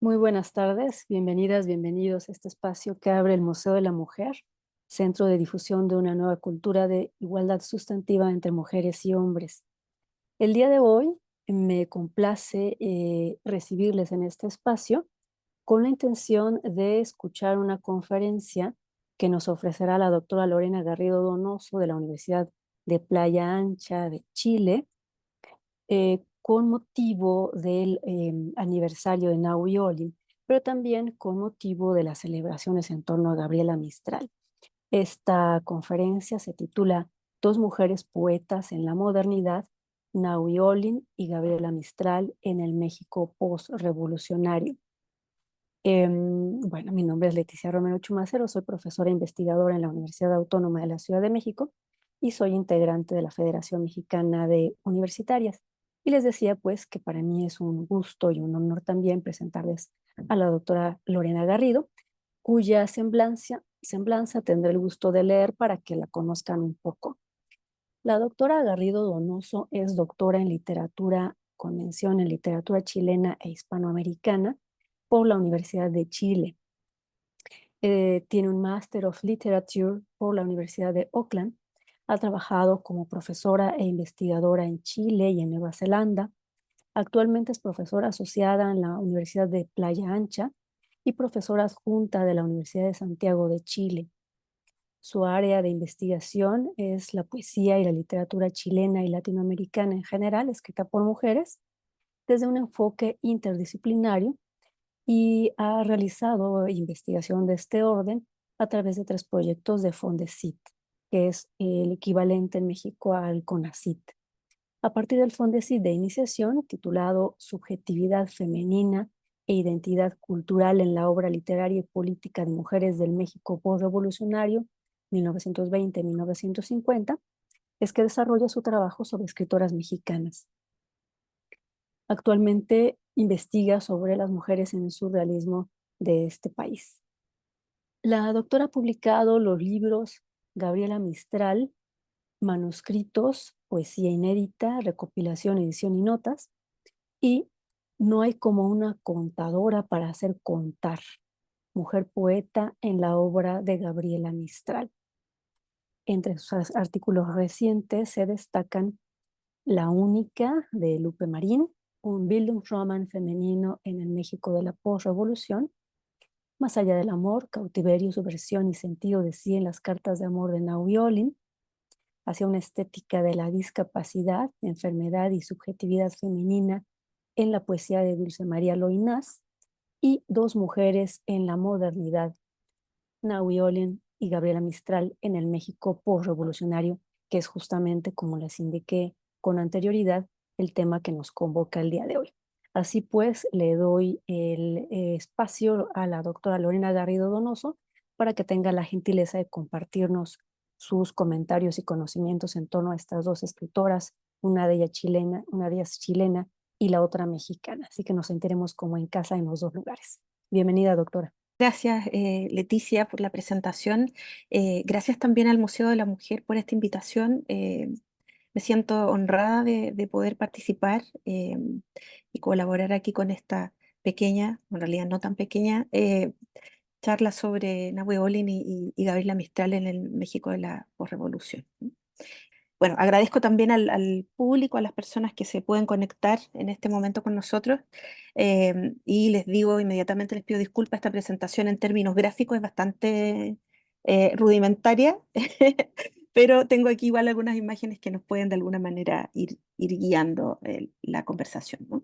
Muy buenas tardes, bienvenidas, bienvenidos a este espacio que abre el Museo de la Mujer, centro de difusión de una nueva cultura de igualdad sustantiva entre mujeres y hombres. El día de hoy me complace recibirles en este espacio con la intención de escuchar una conferencia que nos ofrecerá la doctora Lorena Garrido Donoso de la Universidad de Playa Ancha de Chile, con motivo del aniversario de Naui Olin, pero también con motivo de las celebraciones en torno a Gabriela Mistral. Esta conferencia se titula Dos mujeres poetas en la modernidad, Naui Olin y Gabriela Mistral en el México postrevolucionario. Bueno, mi nombre es Leticia Romero Chumacero, soy profesora e investigadora en la Universidad Autónoma de la Ciudad de México y soy integrante de la Federación Mexicana de Universitarias. Y les decía pues que para mí es un gusto y un honor también presentarles a la doctora Lorena Garrido, cuya semblanza tendré el gusto de leer para que la conozcan un poco. La doctora Garrido Donoso es doctora en literatura, con mención en literatura chilena e hispanoamericana por la Universidad de Chile. Tiene un Master of Literature por la Universidad de Auckland. Ha trabajado como profesora e investigadora en Chile y en Nueva Zelanda. Actualmente es profesora asociada en la Universidad de Playa Ancha y profesora adjunta de la Universidad de Santiago de Chile. Su área de investigación es la poesía y la literatura chilena y latinoamericana en general, escrita por mujeres, desde un enfoque interdisciplinario, y ha realizado investigación de este orden a través de 3 proyectos de Fondesit, que es el equivalente en México al CONACYT. A partir del Fondesit de iniciación, titulado Subjetividad femenina e identidad cultural en la obra literaria y política de mujeres del México postrevolucionario 1920-1950, es que desarrolla su trabajo sobre escritoras mexicanas. Actualmente investiga sobre las mujeres en el surrealismo de este país. La doctora ha publicado los libros Gabriela Mistral, Manuscritos, Poesía inédita, Recopilación, Edición y Notas, y No hay como una contadora para hacer contar, mujer poeta en la obra de Gabriela Mistral. Entre sus artículos recientes se destacan La única, de Lupe Marín, un Bildungsroman femenino en el México de la posrevolución, Más allá del amor, cautiverio, subversión y sentido de sí en las cartas de amor de Naui Olin, hacia una estética de la discapacidad, enfermedad y subjetividad femenina en la poesía de Dulce María Loinás, y Dos mujeres en la modernidad, Naui Olin y Gabriela Mistral en el México postrevolucionario, que es justamente, como les indiqué con anterioridad, el tema que nos convoca el día de hoy. Así pues, le doy el espacio a la doctora Lorena Garrido Donoso para que tenga la gentileza de compartirnos sus comentarios y conocimientos en torno a estas dos escritoras, una de ellas chilena y la otra mexicana. Así que nos sentiremos como en casa en los dos lugares. Bienvenida, doctora. Gracias, Leticia, por la presentación. Gracias también al Museo de la Mujer por esta invitación. Me siento honrada de poder participar y colaborar aquí con esta pequeña, en realidad no tan pequeña, charla sobre Nahue Olin y Gabriela Mistral en el México de la posrevolución. Bueno, agradezco también al público, a las personas que se pueden conectar en este momento con nosotros, y les digo inmediatamente, les pido disculpas, esta presentación en términos gráficos es bastante rudimentaria, pero tengo aquí igual algunas imágenes que nos pueden de alguna manera ir guiando la conversación, ¿no?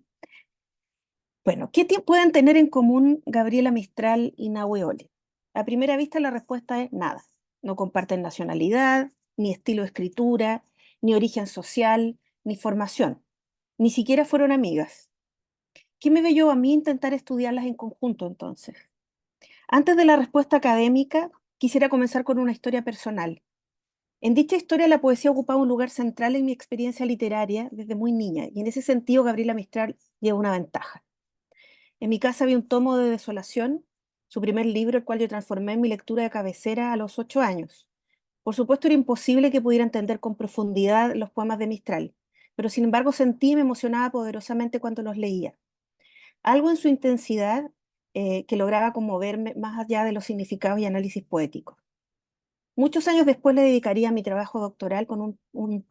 Bueno, ¿qué pueden tener en común Gabriela Mistral y Nahue Olin? A primera vista la respuesta es nada. No comparten nacionalidad, ni estilo de escritura, ni origen social, ni formación. Ni siquiera fueron amigas. ¿Qué me veo a mí intentar estudiarlas en conjunto entonces? Antes de la respuesta académica, quisiera comenzar con una historia personal. En dicha historia la poesía ocupaba un lugar central en mi experiencia literaria desde muy niña, y en ese sentido Gabriela Mistral lleva una ventaja. En mi casa había un tomo de Desolación, su primer libro, el cual yo transformé en mi lectura de cabecera a los 8 años. Por supuesto, era imposible que pudiera entender con profundidad los poemas de Mistral, pero sin embargo sentí y me emocionaba poderosamente cuando los leía. Algo en su intensidad que lograba conmoverme más allá de los significados y análisis poéticos. Muchos años después le dedicaría a mi trabajo doctoral con un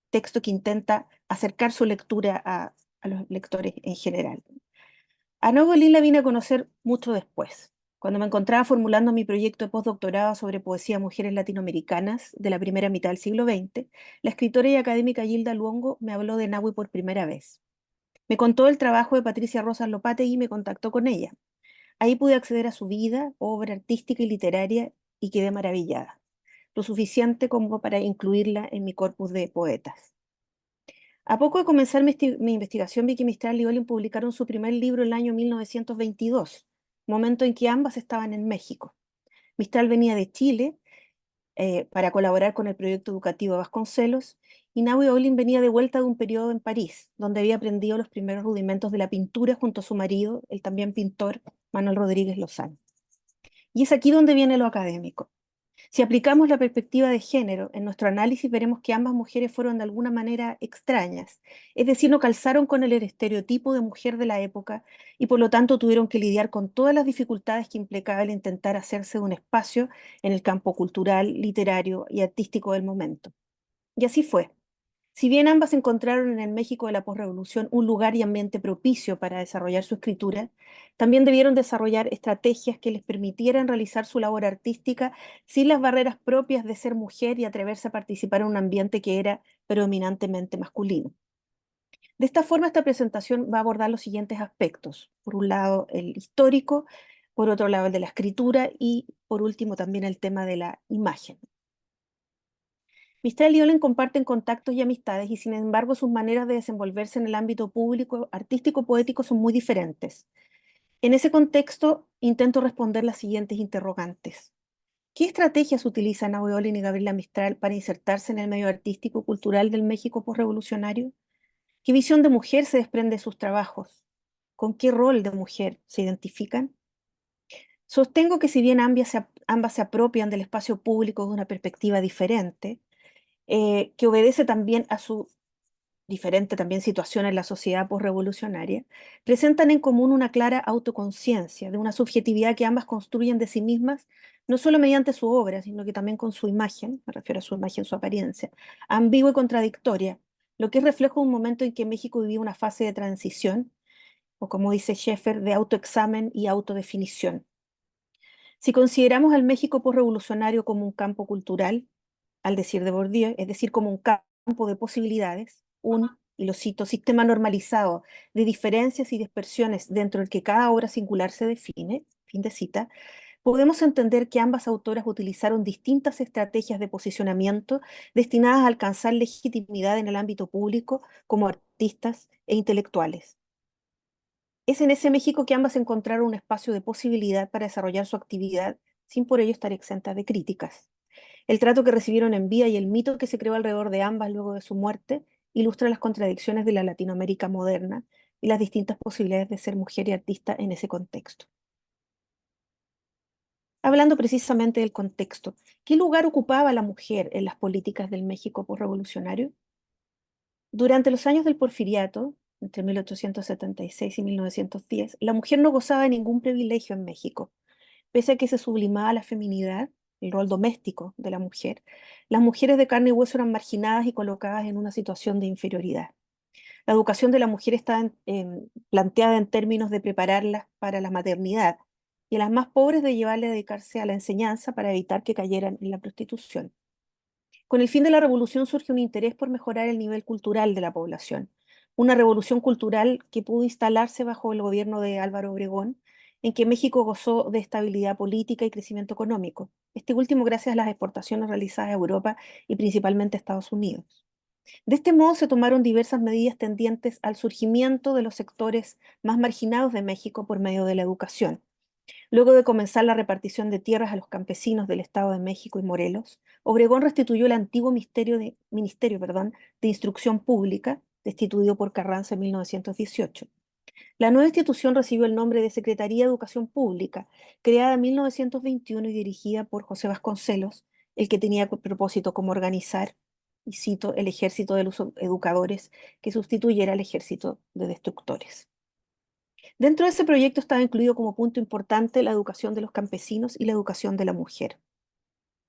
texto que intenta acercar su lectura a los lectores en general. A Noa Bolín la vine a conocer mucho después, cuando me encontraba formulando mi proyecto de postdoctorado sobre poesía de mujeres latinoamericanas de la primera mitad del siglo XX. La escritora y académica Gilda Luongo me habló de Nahui por primera vez. Me contó el trabajo de Patricia Rosas Lopategui y me contactó con ella. Ahí pude acceder a su vida, obra artística y literaria y quedé maravillada, lo suficiente como para incluirla en mi corpus de poetas. A poco de comenzar mi investigación, Vicky Mistral y Olin publicaron su primer libro en el año 1922, momento en que ambas estaban en México. Mistral venía de Chile para colaborar con el proyecto educativo de Vasconcelos, y Nahui Olin venía de vuelta de un periodo en París, donde había aprendido los primeros rudimentos de la pintura junto a su marido, el también pintor Manuel Rodríguez Lozano. Y es aquí donde viene lo académico. Si aplicamos la perspectiva de género en nuestro análisis, veremos que ambas mujeres fueron de alguna manera extrañas, es decir, no calzaron con el estereotipo de mujer de la época y por lo tanto tuvieron que lidiar con todas las dificultades que implicaba el intentar hacerse de un espacio en el campo cultural, literario y artístico del momento. Y así fue. Si bien ambas encontraron en el México de la posrevolución un lugar y ambiente propicio para desarrollar su escritura, también debieron desarrollar estrategias que les permitieran realizar su labor artística sin las barreras propias de ser mujer y atreverse a participar en un ambiente que era predominantemente masculino. De esta forma, esta presentación va a abordar los siguientes aspectos. Por un lado, el histórico, por otro lado, el de la escritura y, por último, también el tema de la imagen. Mistral y Olen comparten contactos y amistades y sin embargo sus maneras de desenvolverse en el ámbito público, artístico, poético son muy diferentes. En ese contexto intento responder las siguientes interrogantes. ¿Qué estrategias utilizan Nahui Olin y Gabriela Mistral para insertarse en el medio artístico y cultural del México postrevolucionario? ¿Qué visión de mujer se desprende de sus trabajos? ¿Con qué rol de mujer se identifican? Sostengo que si bien ambas se apropian del espacio público de una perspectiva diferente, que obedece también a su diferente también situación en la sociedad posrevolucionaria, presentan en común una clara autoconciencia de una subjetividad que ambas construyen de sí mismas, no solo mediante su obra, sino que también con su imagen, me refiero a su imagen, su apariencia, ambigua y contradictoria, lo que es reflejo de un momento en que México vivía una fase de transición, o como dice Schaeffer, de autoexamen y autodefinición. Si consideramos al México posrevolucionario como un campo cultural, al decir de Bourdieu, es decir, como un campo de posibilidades, y lo cito, sistema normalizado de diferencias y dispersiones dentro del que cada obra singular se define, fin de cita, podemos entender que ambas autoras utilizaron distintas estrategias de posicionamiento destinadas a alcanzar legitimidad en el ámbito público como artistas e intelectuales. Es en ese México que ambas encontraron un espacio de posibilidad para desarrollar su actividad sin por ello estar exentas de críticas. El trato que recibieron en vida y el mito que se creó alrededor de ambas luego de su muerte ilustra las contradicciones de la Latinoamérica moderna y las distintas posibilidades de ser mujer y artista en ese contexto. Hablando precisamente del contexto, ¿qué lugar ocupaba la mujer en las políticas del México posrevolucionario? Durante los años del Porfiriato, entre 1876 y 1910, la mujer no gozaba de ningún privilegio en México. Pese a que se sublimaba la feminidad, el rol doméstico de la mujer, las mujeres de carne y hueso eran marginadas y colocadas en una situación de inferioridad. La educación de la mujer estaba planteada en términos de prepararlas para la maternidad y a las más pobres de llevarle a dedicarse a la enseñanza para evitar que cayeran en la prostitución. Con el fin de la revolución surge un interés por mejorar el nivel cultural de la población, una revolución cultural que pudo instalarse bajo el gobierno de Álvaro Obregón, en que México gozó de estabilidad política y crecimiento económico, este último gracias a las exportaciones realizadas a Europa y principalmente a Estados Unidos. De este modo se tomaron diversas medidas tendientes al surgimiento de los sectores más marginados de México por medio de la educación. Luego de comenzar la repartición de tierras a los campesinos del Estado de México y Morelos, Obregón restituyó el antiguo ministerio de Instrucción Pública, destituido por Carranza en 1918. La nueva institución recibió el nombre de Secretaría de Educación Pública, creada en 1921 y dirigida por José Vasconcelos, el que tenía por propósito como organizar, y cito, el ejército de los educadores que sustituyera al ejército de destructores. Dentro de ese proyecto estaba incluido como punto importante la educación de los campesinos y la educación de la mujer.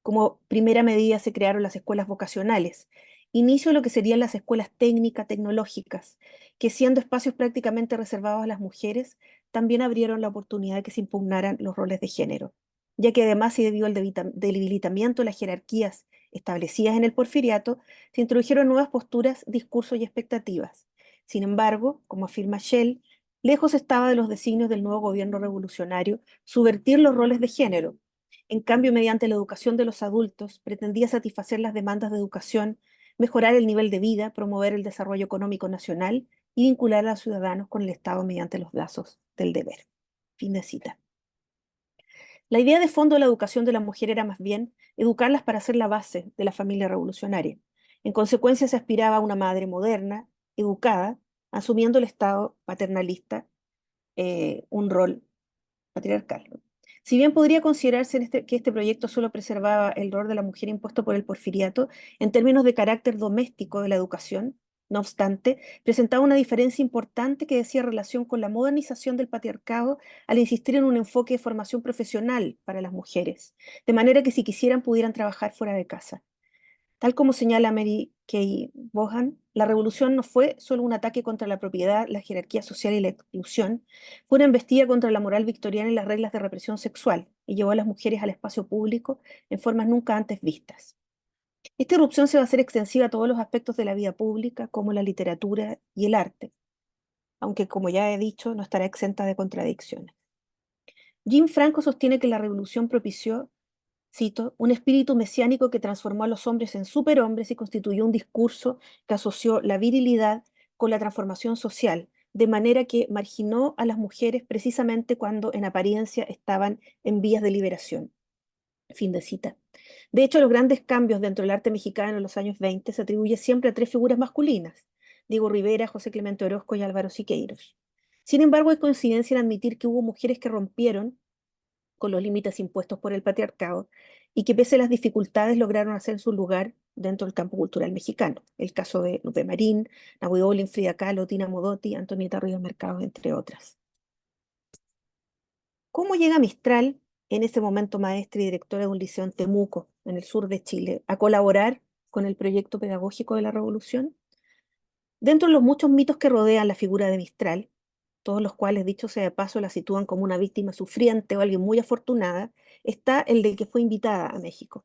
Como primera medida se crearon las escuelas vocacionales, inicio de lo que serían las escuelas técnicas, tecnológicas, que siendo espacios prácticamente reservados a las mujeres, también abrieron la oportunidad de que se impugnaran los roles de género, ya que además y debido al debilitamiento de las jerarquías establecidas en el porfiriato, se introdujeron nuevas posturas, discursos y expectativas. Sin embargo, como afirma Shell, lejos estaba de los designios del nuevo gobierno revolucionario subvertir los roles de género. En cambio, mediante la educación de los adultos, pretendía satisfacer las demandas de educación, mejorar el nivel de vida, promover el desarrollo económico nacional y vincular a los ciudadanos con el Estado mediante los lazos del deber. Fin de cita. La idea de fondo de la educación de la mujer era más bien educarlas para ser la base de la familia revolucionaria. En consecuencia, se aspiraba a una madre moderna, educada, asumiendo el Estado paternalista un rol patriarcal, ¿no? Si bien podría considerarse que este proyecto solo preservaba el rol de la mujer impuesto por el porfiriato en términos de carácter doméstico de la educación, no obstante, presentaba una diferencia importante que decía relación con la modernización del patriarcado al insistir en un enfoque de formación profesional para las mujeres, de manera que si quisieran pudieran trabajar fuera de casa. Tal como señala Mary Kay Vaughan, la revolución no fue solo un ataque contra la propiedad, la jerarquía social y la exclusión, fue una embestida contra la moral victoriana y las reglas de represión sexual, y llevó a las mujeres al espacio público en formas nunca antes vistas. Esta irrupción se va a hacer extensiva a todos los aspectos de la vida pública, como la literatura y el arte, aunque, como ya he dicho, no estará exenta de contradicciones. Jim Franco sostiene que la revolución propició, cito, un espíritu mesiánico que transformó a los hombres en superhombres y constituyó un discurso que asoció la virilidad con la transformación social, de manera que marginó a las mujeres precisamente cuando en apariencia estaban en vías de liberación. Fin de cita. De hecho, los grandes cambios dentro del arte mexicano en los años 20 se atribuye siempre a tres figuras masculinas: Diego Rivera, José Clemente Orozco y Álvaro Siqueiros. Sin embargo, hay coincidencia en admitir que hubo mujeres que rompieron con los límites impuestos por el patriarcado y que pese a las dificultades lograron hacer su lugar dentro del campo cultural mexicano. El caso de Lupe Marín, Nahui Olin, Frida Kahlo, Tina Modotti, Antonieta Ríos Mercado, entre otras. ¿Cómo llega Mistral, en ese momento maestra y directora de un liceo en Temuco, en el sur de Chile, a colaborar con el proyecto pedagógico de la Revolución? Dentro de los muchos mitos que rodean la figura de Mistral, todos los cuales, dicho sea de paso, la sitúan como una víctima sufriente o alguien muy afortunada, está el de que fue invitada a México.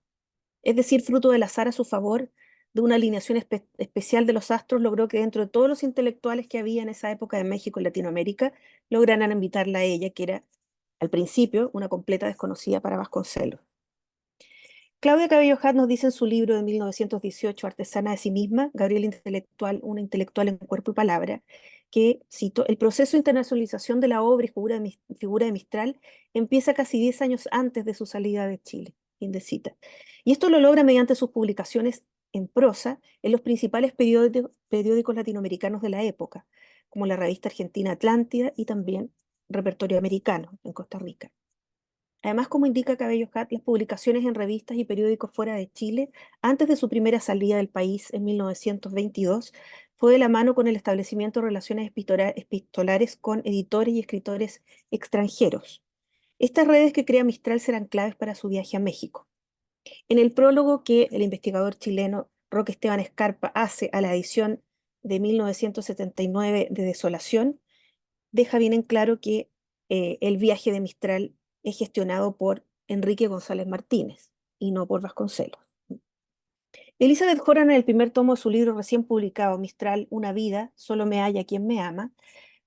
Es decir, fruto del azar a su favor, de una alineación especial de los astros, logró que dentro de todos los intelectuales que había en esa época en México y Latinoamérica, lograran invitarla a ella, que era al principio una completa desconocida para Vasconcelos. Claudia Cabello Hatt nos dice en su libro de 1918, Artesana de sí misma, Gabriela Intelectual, una intelectual en cuerpo y palabra, que, cito, el proceso de internacionalización de la obra y figura de Mistral empieza casi 10 años antes de su salida de Chile. Fin de cita. Y esto lo logra mediante sus publicaciones en prosa en los principales periódicos latinoamericanos de la época, como la revista argentina Atlántida y también Repertorio Americano en Costa Rica. Además, como indica Cabello Hat, las publicaciones en revistas y periódicos fuera de Chile, antes de su primera salida del país en 1922, fue de la mano con el establecimiento de relaciones epistolares con editores y escritores extranjeros. Estas redes que crea Mistral serán claves para su viaje a México. En el prólogo que el investigador chileno Roque Esteban Escarpa hace a la edición de 1979 de Desolación, deja bien en claro que el viaje de Mistral es gestionado por Enrique González Martínez y no por Vasconcelos. Elizabeth Horan, en el primer tomo de su libro recién publicado, Mistral, una vida, solo me halla quien me ama,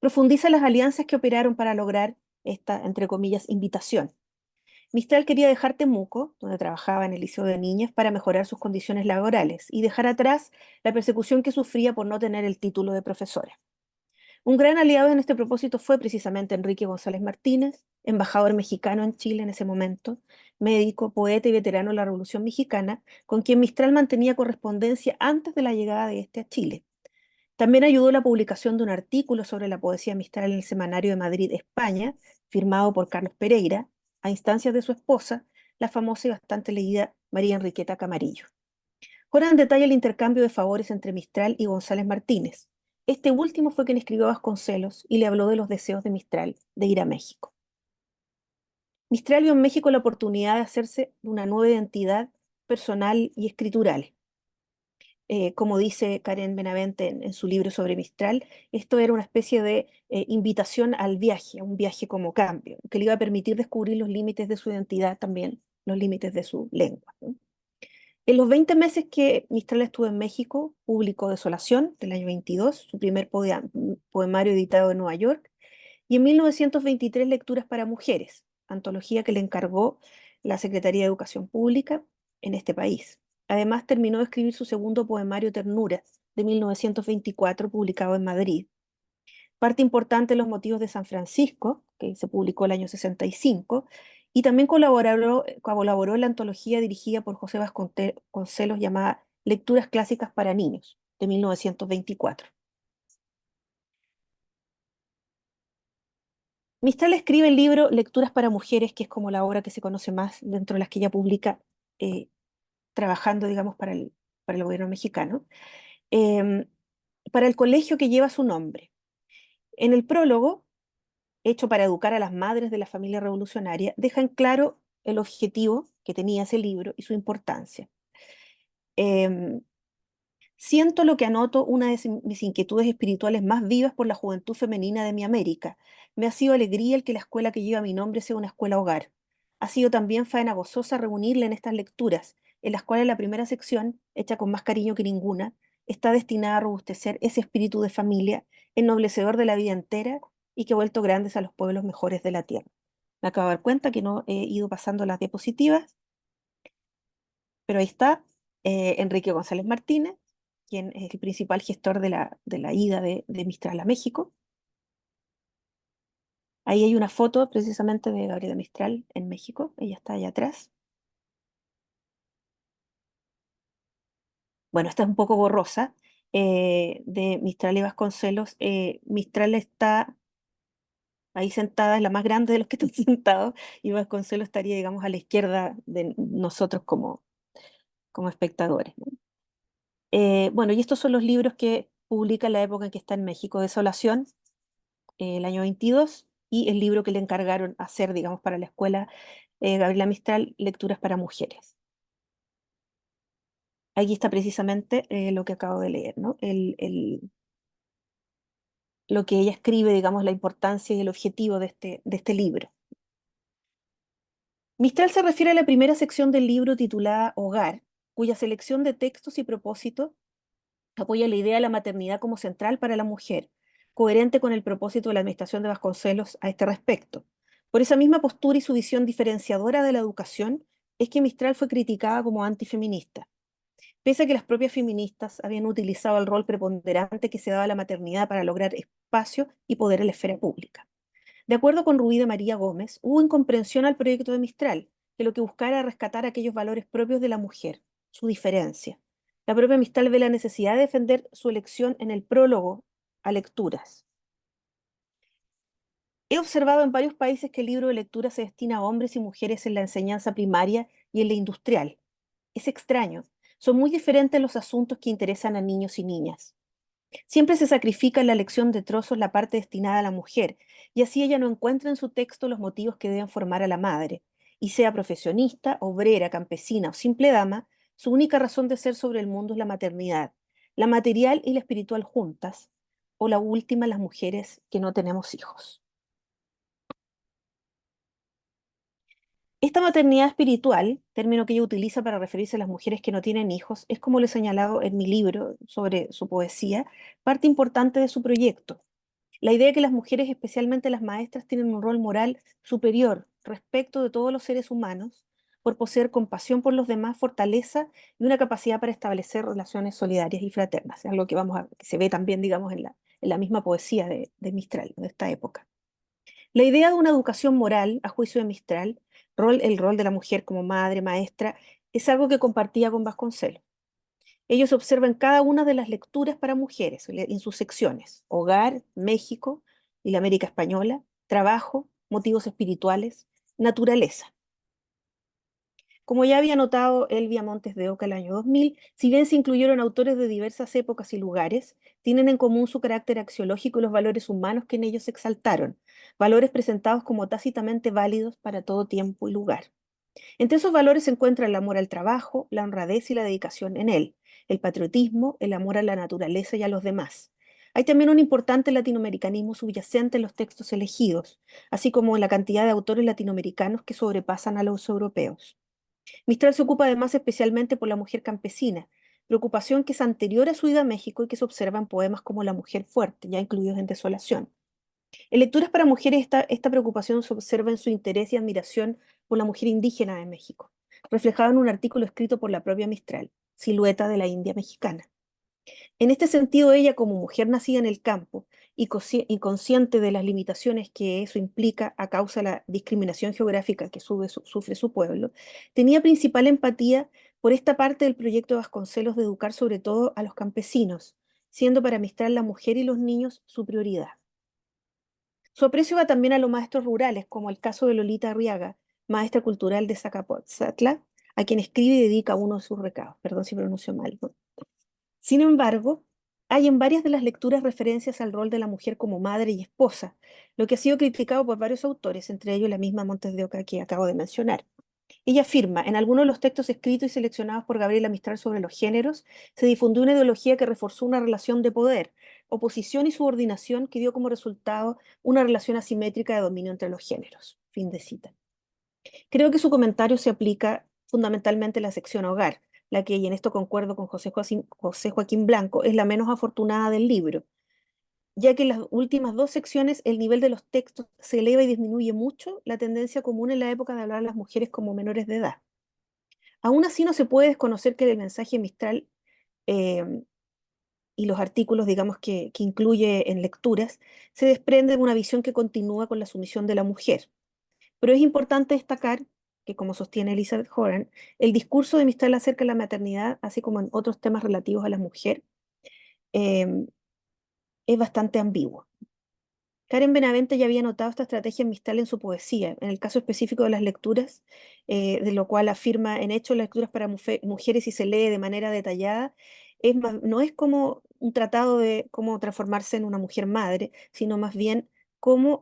profundiza las alianzas que operaron para lograr esta, entre comillas, invitación. Mistral quería dejar Temuco, donde trabajaba en el Liceo de Niñas, para mejorar sus condiciones laborales y dejar atrás la persecución que sufría por no tener el título de profesora. Un gran aliado en este propósito fue precisamente Enrique González Martínez, embajador mexicano en Chile en ese momento, médico, poeta y veterano de la Revolución Mexicana, con quien Mistral mantenía correspondencia antes de la llegada de este a Chile. También ayudó la publicación de un artículo sobre la poesía Mistral en el Semanario de Madrid, España, firmado por Carlos Pereira, a instancias de su esposa, la famosa y bastante leída María Enriqueta Camarillo. Joran detalla el intercambio de favores entre Mistral y González Martínez. Este último fue quien escribió a Vasconcelos y le habló de los deseos de Mistral de ir a México. Mistral vio en México la oportunidad de hacerse de una nueva identidad personal y escritural. Como dice Karen Benavente en su libro sobre Mistral, esto era una especie de invitación al viaje, a un viaje como cambio, que le iba a permitir descubrir los límites de su identidad también, los límites de su lengua, ¿no? En los 20 meses que Mistral estuvo en México, publicó Desolación, del año 22, su primer poemario editado en Nueva York, y en 1923 Lecturas para Mujeres, antología que le encargó la Secretaría de Educación Pública en este país. Además, terminó de escribir su segundo poemario Ternura, de 1924, publicado en Madrid. Parte importante de Los motivos de San Francisco, que se publicó el año 65, y también colaboró en la antología dirigida por José Vasconcelos llamada Lecturas Clásicas para Niños, de 1924. Mistral escribe el libro Lecturas para Mujeres, que es como la obra que se conoce más dentro de las que ella publica, eh, trabajando, digamos, para el gobierno mexicano, em, para el colegio que lleva su nombre. En el prólogo, hecho para educar a las madres de la familia revolucionaria, deja en claro el objetivo que tenía ese libro y su importancia. Em, Siento lo que anoto una de mis inquietudes espirituales más vivas por la juventud femenina de mi América. Me ha sido alegría el que la escuela que lleva mi nombre sea una escuela hogar. Ha sido también faena gozosa reunirla en estas lecturas, en las cuales la primera sección, hecha con más cariño que ninguna, está destinada a robustecer ese espíritu de familia, ennoblecedor de la vida entera y que ha vuelto grandes a los pueblos mejores de la tierra. Me acabo de dar cuenta que no he ido pasando las diapositivas, pero ahí está Enrique González Martínez, quien es el principal gestor de la ida de Mistral a México. Ahí hay una foto precisamente de Gabriela Mistral en México, ella está allá atrás. Bueno, esta es un poco borrosa, de Mistral y Vasconcelos. Mistral está ahí sentada, es la más grande de los que están sentados, y Vasconcelos estaría, digamos, a la izquierda de nosotros como espectadores, ¿no? Bueno, y estos son los libros que publica en la época en que está en México: Desolación, el año 22, y el libro que le encargaron hacer, digamos, para la escuela, Gabriela Mistral, Lecturas para Mujeres. Aquí está precisamente lo que acabo de leer, ¿no? Lo que ella escribe, digamos, la importancia y el objetivo de este libro. Mistral se refiere a la primera sección del libro titulada Hogar, cuya selección de textos y propósitos apoya la idea de la maternidad como central para la mujer, coherente con el propósito de la administración de Vasconcelos a este respecto. Por esa misma postura y su visión diferenciadora de la educación, es que Mistral fue criticada como antifeminista, pese a que las propias feministas habían utilizado el rol preponderante que se daba a la maternidad para lograr espacio y poder en la esfera pública. De acuerdo con Rubí de María Gómez, hubo incomprensión al proyecto de Mistral, que lo que buscara era rescatar aquellos valores propios de la mujer, su diferencia. La propia Mistral ve la necesidad de defender su elección en el prólogo a lecturas. He observado en varios países que el libro de lectura se destina a hombres y mujeres en la enseñanza primaria y en la industrial. Es extraño. Son muy diferentes los asuntos que interesan a niños y niñas. Siempre se sacrifica en la elección de trozos la parte destinada a la mujer, y así ella no encuentra en su texto los motivos que deben formar a la madre, y sea profesionista, obrera, campesina o simple dama, su única razón de ser sobre el mundo es la maternidad, la material y la espiritual juntas, o la última, las mujeres que no tenemos hijos. Esta maternidad espiritual, término que ella utiliza para referirse a las mujeres que no tienen hijos, es, como le he señalado en mi libro sobre su poesía, parte importante de su proyecto. La idea de que las mujeres, especialmente las maestras, tienen un rol moral superior respecto de todos los seres humanos, por poseer compasión por los demás, fortaleza y una capacidad para establecer relaciones solidarias y fraternas. Es algo que se ve también, digamos, en la misma poesía de Mistral, de esta época. La idea de una educación moral, a juicio de Mistral, el rol de la mujer como madre, maestra, es algo que compartía con Vasconcelos. Ellos observan cada una de las lecturas para mujeres en sus secciones: Hogar, México y la América Española, Trabajo, Motivos Espirituales, Naturaleza. Como ya había notado Elvia Montes de Oca el año 2000, si bien se incluyeron autores de diversas épocas y lugares, tienen en común su carácter axiológico y los valores humanos que en ellos se exaltaron, valores presentados como tácitamente válidos para todo tiempo y lugar. Entre esos valores se encuentra el amor al trabajo, la honradez y la dedicación en él, el patriotismo, el amor a la naturaleza y a los demás. Hay también un importante latinoamericanismo subyacente en los textos elegidos, así como en la cantidad de autores latinoamericanos que sobrepasan a los europeos. Mistral se ocupa además especialmente por la mujer campesina, preocupación que es anterior a su ida a México y que se observa en poemas como La mujer fuerte, ya incluidos en Desolación. En Lecturas para Mujeres esta preocupación se observa en su interés y admiración por la mujer indígena de México, reflejado en un artículo escrito por la propia Mistral, Silueta de la India Mexicana. En este sentido, ella, como mujer nacida en el campo y consciente de las limitaciones que eso implica a causa de la discriminación geográfica que sufre su pueblo, tenía principal empatía por esta parte del proyecto de Vasconcelos de educar sobre todo a los campesinos, siendo para Mistral la mujer y los niños su prioridad. Su aprecio va también a los maestros rurales, como el caso de Lolita Arriaga, maestra cultural de Zacapotzatla, a quien escribe y dedica uno de sus recados. Perdón si pronuncio mal, ¿no? Sin embargo, hay en varias de las lecturas referencias al rol de la mujer como madre y esposa, lo que ha sido criticado por varios autores, entre ellos la misma Montes de Oca que acabo de mencionar. Ella afirma, en algunos de los textos escritos y seleccionados por Gabriela Mistral sobre los géneros, se difundió una ideología que reforzó una relación de poder, oposición y subordinación que dio como resultado una relación asimétrica de dominio entre los géneros. Fin de cita. Creo que su comentario se aplica fundamentalmente a la sección hogar, la que, y en esto concuerdo con José Joaquín Blanco, es la menos afortunada del libro, ya que en las últimas dos secciones el nivel de los textos se eleva y disminuye mucho la tendencia común en la época de hablar a las mujeres como menores de edad. Aún así no se puede desconocer que del mensaje Mistral eh, y los artículos, digamos, que incluye en lecturas, se desprende de una visión que continúa con la sumisión de la mujer. Pero es importante destacar que, como sostiene Elizabeth Horan, el discurso de Mistral acerca de la maternidad, así como en otros temas relativos a la mujer, eh, es bastante ambiguo. Karen Benavente ya había notado esta estrategia en Mistral en su poesía, en el caso específico de las lecturas, de lo cual afirma en hecho las lecturas para mujeres y se lee de manera detallada, no es como un tratado de cómo transformarse en una mujer madre, sino más bien cómo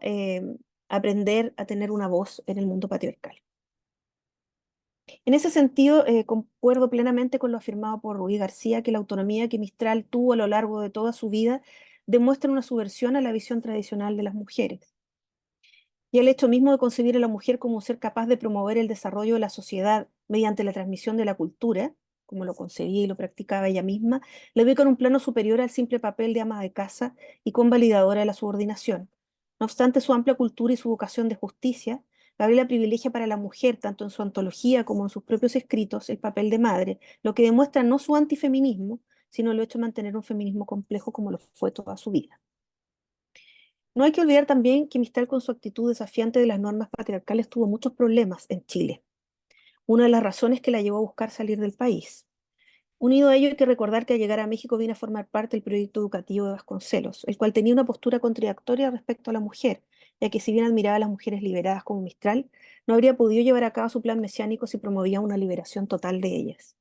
aprender a tener una voz en el mundo patriarcal. En ese sentido, concuerdo plenamente con lo afirmado por Rubí García, que la autonomía que Mistral tuvo a lo largo de toda su vida demuestra una subversión a la visión tradicional de las mujeres. Y el hecho mismo de concebir a la mujer como un ser capaz de promover el desarrollo de la sociedad mediante la transmisión de la cultura, como lo concebía y lo practicaba ella misma, la ubica en un plano superior al simple papel de ama de casa y convalidadora de la subordinación. No obstante su amplia cultura y su vocación de justicia, Gabriela privilegia para la mujer, tanto en su antología como en sus propios escritos, el papel de madre, lo que demuestra no su antifeminismo, sino el hecho de mantener un feminismo complejo como lo fue toda su vida. No hay que olvidar también que Mistral, con su actitud desafiante de las normas patriarcales, tuvo muchos problemas en Chile. Una de las razones que la llevó a buscar salir del país. Unido a ello, hay que recordar que al llegar a México vino a formar parte del proyecto educativo de Vasconcelos, el cual tenía una postura contradictoria respecto a la mujer, ya que si bien admiraba a las mujeres liberadas como Mistral, no habría podido llevar a cabo su plan mesiánico si promovía una liberación total de ellas.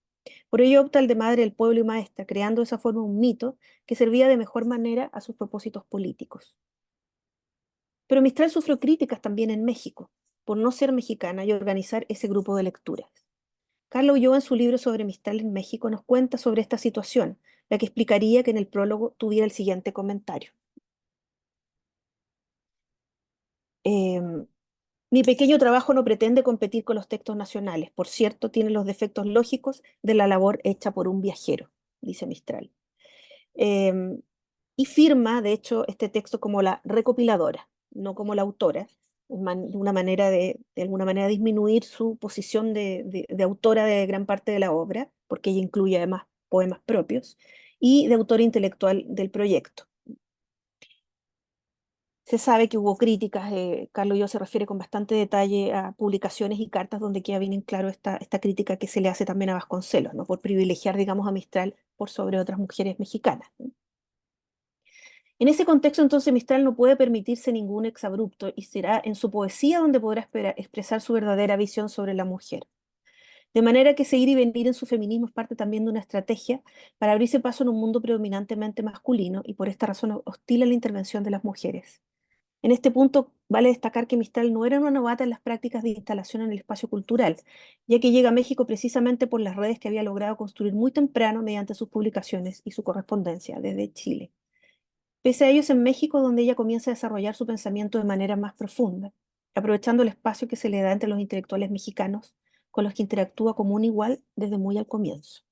Por ello opta el de madre del pueblo y maestra, creando de esa forma un mito que servía de mejor manera a sus propósitos políticos. Pero Mistral sufrió críticas también en México, por no ser mexicana y organizar ese grupo de lecturas. Carla Ulloa, en su libro sobre Mistral en México, nos cuenta sobre esta situación, la que explicaría que en el prólogo tuviera el siguiente comentario. Em, Mi pequeño trabajo no pretende competir con los textos nacionales. Por cierto, tiene los defectos lógicos de la labor hecha por un viajero, dice Mistral. Em, y firma, de hecho, este texto como la recopiladora, no como la autora, de una manera de alguna manera disminuir su posición de autora de gran parte de la obra, porque ella incluye además poemas propios, y de autora intelectual del proyecto. Se sabe que hubo críticas, Carlos Yo se refiere con bastante detalle a publicaciones y cartas donde queda bien en claro esta crítica que se le hace también a Vasconcelos, ¿no? Por privilegiar, digamos, a Mistral por sobre otras mujeres mexicanas. En ese contexto, entonces, Mistral no puede permitirse ningún exabrupto y será en su poesía donde podrá expresar su verdadera visión sobre la mujer. De manera que ese ir y venir en su feminismo es parte también de una estrategia para abrirse paso en un mundo predominantemente masculino y por esta razón hostil a la intervención de las mujeres. En este punto vale destacar que Mistral no era una novata en las prácticas de instalación en el espacio cultural, ya que llega a México precisamente por las redes que había logrado construir muy temprano mediante sus publicaciones y su correspondencia desde Chile. Pese a ello es en México donde ella comienza a desarrollar su pensamiento de manera más profunda, aprovechando el espacio que se le da entre los intelectuales mexicanos, con los que interactúa como un igual desde muy al comienzo.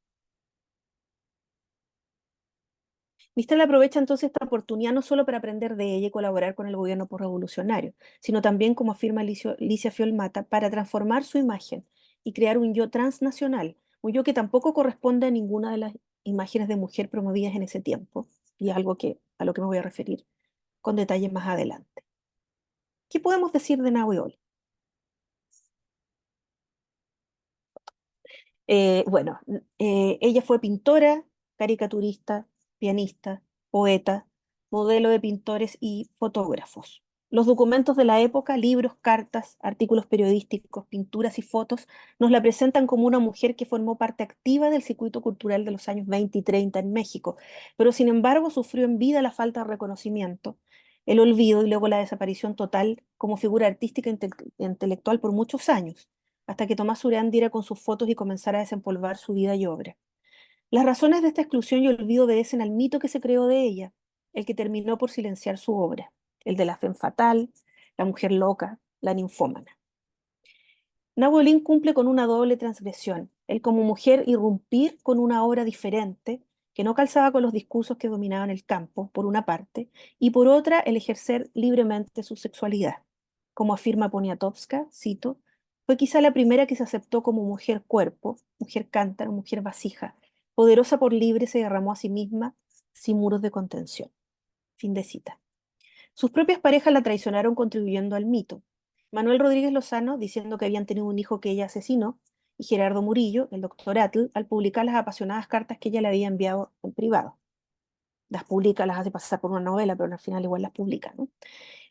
Mistral aprovecha entonces esta oportunidad no solo para aprender de ella y colaborar con el gobierno revolucionario, sino también, como afirma Licia Fiolmata, para transformar su imagen y crear un yo transnacional, un yo que tampoco corresponde a ninguna de las imágenes de mujer promovidas en ese tiempo, y algo a lo que me voy a referir con detalles más adelante. ¿Qué podemos decir de Nahui Olin? Ella fue pintora, caricaturista, pianista, poeta, modelo de pintores y fotógrafos. Los documentos de la época, libros, cartas, artículos periodísticos, pinturas y fotos, nos la presentan como una mujer que formó parte activa del circuito cultural de los años 20 y 30 en México, pero sin embargo sufrió en vida la falta de reconocimiento, el olvido y luego la desaparición total como figura artística e intelectual por muchos años hasta que Tomás Urán diera con sus fotos y comenzara a desempolvar su vida y obra. Las razones de esta exclusión y olvido obedecen al mito que se creó de ella, el que terminó por silenciar su obra, el de la femme fatal, la mujer loca, la ninfómana. Nahui cumple con una doble transgresión, el como mujer irrumpir con una obra diferente, que no calzaba con los discursos que dominaban el campo, por una parte, y por otra, el ejercer libremente su sexualidad. Como afirma Poniatowska, cito, fue quizá la primera que se aceptó como mujer cuerpo, mujer cántaro, mujer vasija, poderosa por libre se derramó a sí misma, sin muros de contención. Fin de cita. Sus propias parejas la traicionaron contribuyendo al mito. Manuel Rodríguez Lozano, diciendo que habían tenido un hijo que ella asesinó, y Gerardo Murillo, el doctor Atl, al publicar las apasionadas cartas que ella le había enviado en privado. Las publica, las hace pasar por una novela, pero al final igual las publica, ¿no?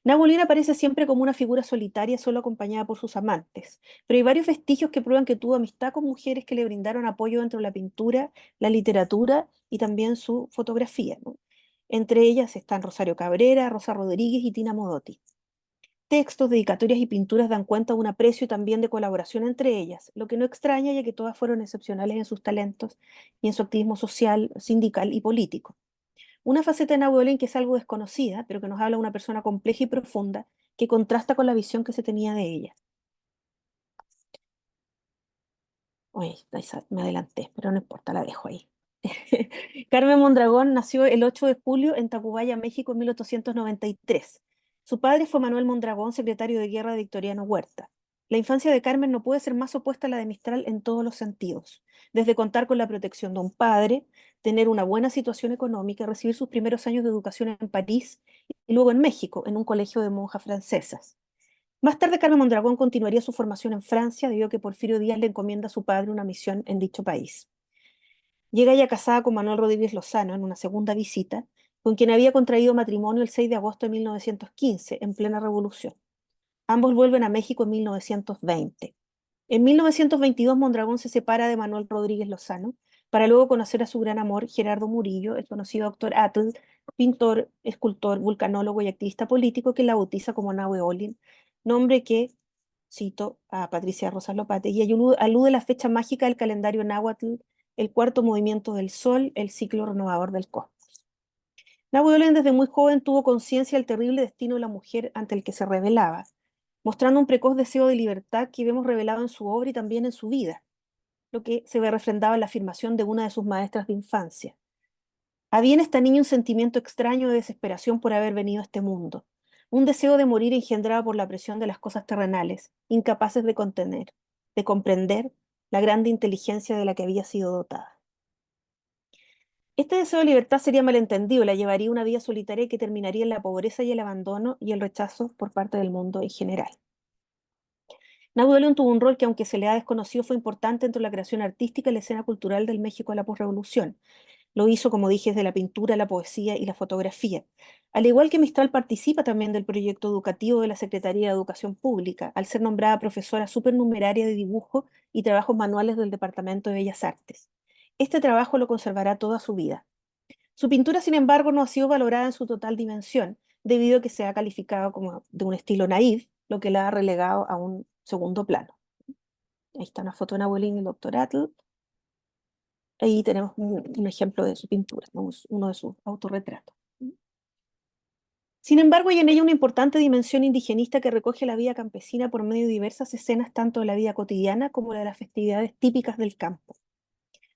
Nahui aparece siempre como una figura solitaria, solo acompañada por sus amantes, pero hay varios vestigios que prueban que tuvo amistad con mujeres que le brindaron apoyo dentro de la pintura, la literatura y también su fotografía, ¿no? Entre ellas están Rosario Cabrera, Rosa Rodríguez y Tina Modotti. Textos, dedicatorias y pinturas dan cuenta de un aprecio también de colaboración entre ellas, lo que no extraña ya que todas fueron excepcionales en sus talentos y en su activismo social, sindical y político. Una faceta de Nahui Olin que es algo desconocida, pero que nos habla de una persona compleja y profunda que contrasta con la visión que se tenía de ella. Uy, me adelanté, pero no importa, la dejo ahí. Carmen Mondragón nació el 8 de julio en Tacubaya, México, en 1893. Su padre fue Manuel Mondragón, secretario de guerra de Victoriano Huerta. La infancia de Carmen no puede ser más opuesta a la de Mistral en todos los sentidos, desde contar con la protección de un padre, tener una buena situación económica, recibir sus primeros años de educación en París y luego en México, en un colegio de monjas francesas. Más tarde, Carmen Mondragón continuaría su formación en Francia, debido a que Porfirio Díaz le encomienda a su padre una misión en dicho país. Llega ella casada con Manuel Rodríguez Lozano en una segunda visita, con quien había contraído matrimonio el 6 de agosto de 1915, en plena revolución. Ambos vuelven a México en 1920. En 1922, Mondragón se separa de Manuel Rodríguez Lozano, para luego conocer a su gran amor, Gerardo Murillo, el conocido doctor Atl, pintor, escultor, vulcanólogo y activista político, que la bautiza como Nahui Olin, nombre que, cito a Patricia Rosas Lopate, y alude a la fecha mágica del calendario náhuatl, el cuarto movimiento del Sol, el ciclo renovador del cosmos. Nahui Olin desde muy joven tuvo conciencia del terrible destino de la mujer ante el que se rebelaba, mostrando un precoz deseo de libertad que vemos revelado en su obra y también en su vida, lo que se ve refrendado en la afirmación de una de sus maestras de infancia. Había en esta niña un sentimiento extraño de desesperación por haber venido a este mundo, un deseo de morir engendrado por la presión de las cosas terrenales, incapaces de contener, de comprender la grande inteligencia de la que había sido dotada. Este deseo de libertad sería malentendido, la llevaría a una vida solitaria que terminaría en la pobreza y el abandono y el rechazo por parte del mundo en general. Nahui Olin tuvo un rol que, aunque se le ha desconocido, fue importante dentro de la creación artística y la escena cultural del México de la posrevolución. Lo hizo, como dije, desde la pintura, la poesía y la fotografía. Al igual que Mistral participa también del proyecto educativo de la Secretaría de Educación Pública, al ser nombrada profesora supernumeraria de dibujo y trabajos manuales del Departamento de Bellas Artes. Este trabajo lo conservará toda su vida. Su pintura, sin embargo, no ha sido valorada en su total dimensión, debido a que se ha calificado como de un estilo naif, lo que la ha relegado a un segundo plano. Ahí está una foto de Nahuelin y el doctor Atl. Ahí tenemos un ejemplo de su pintura, ¿no? Uno de sus autorretratos. Sin embargo, hay en ella una importante dimensión indigenista que recoge la vida campesina por medio de diversas escenas tanto de la vida cotidiana como de las festividades típicas del campo.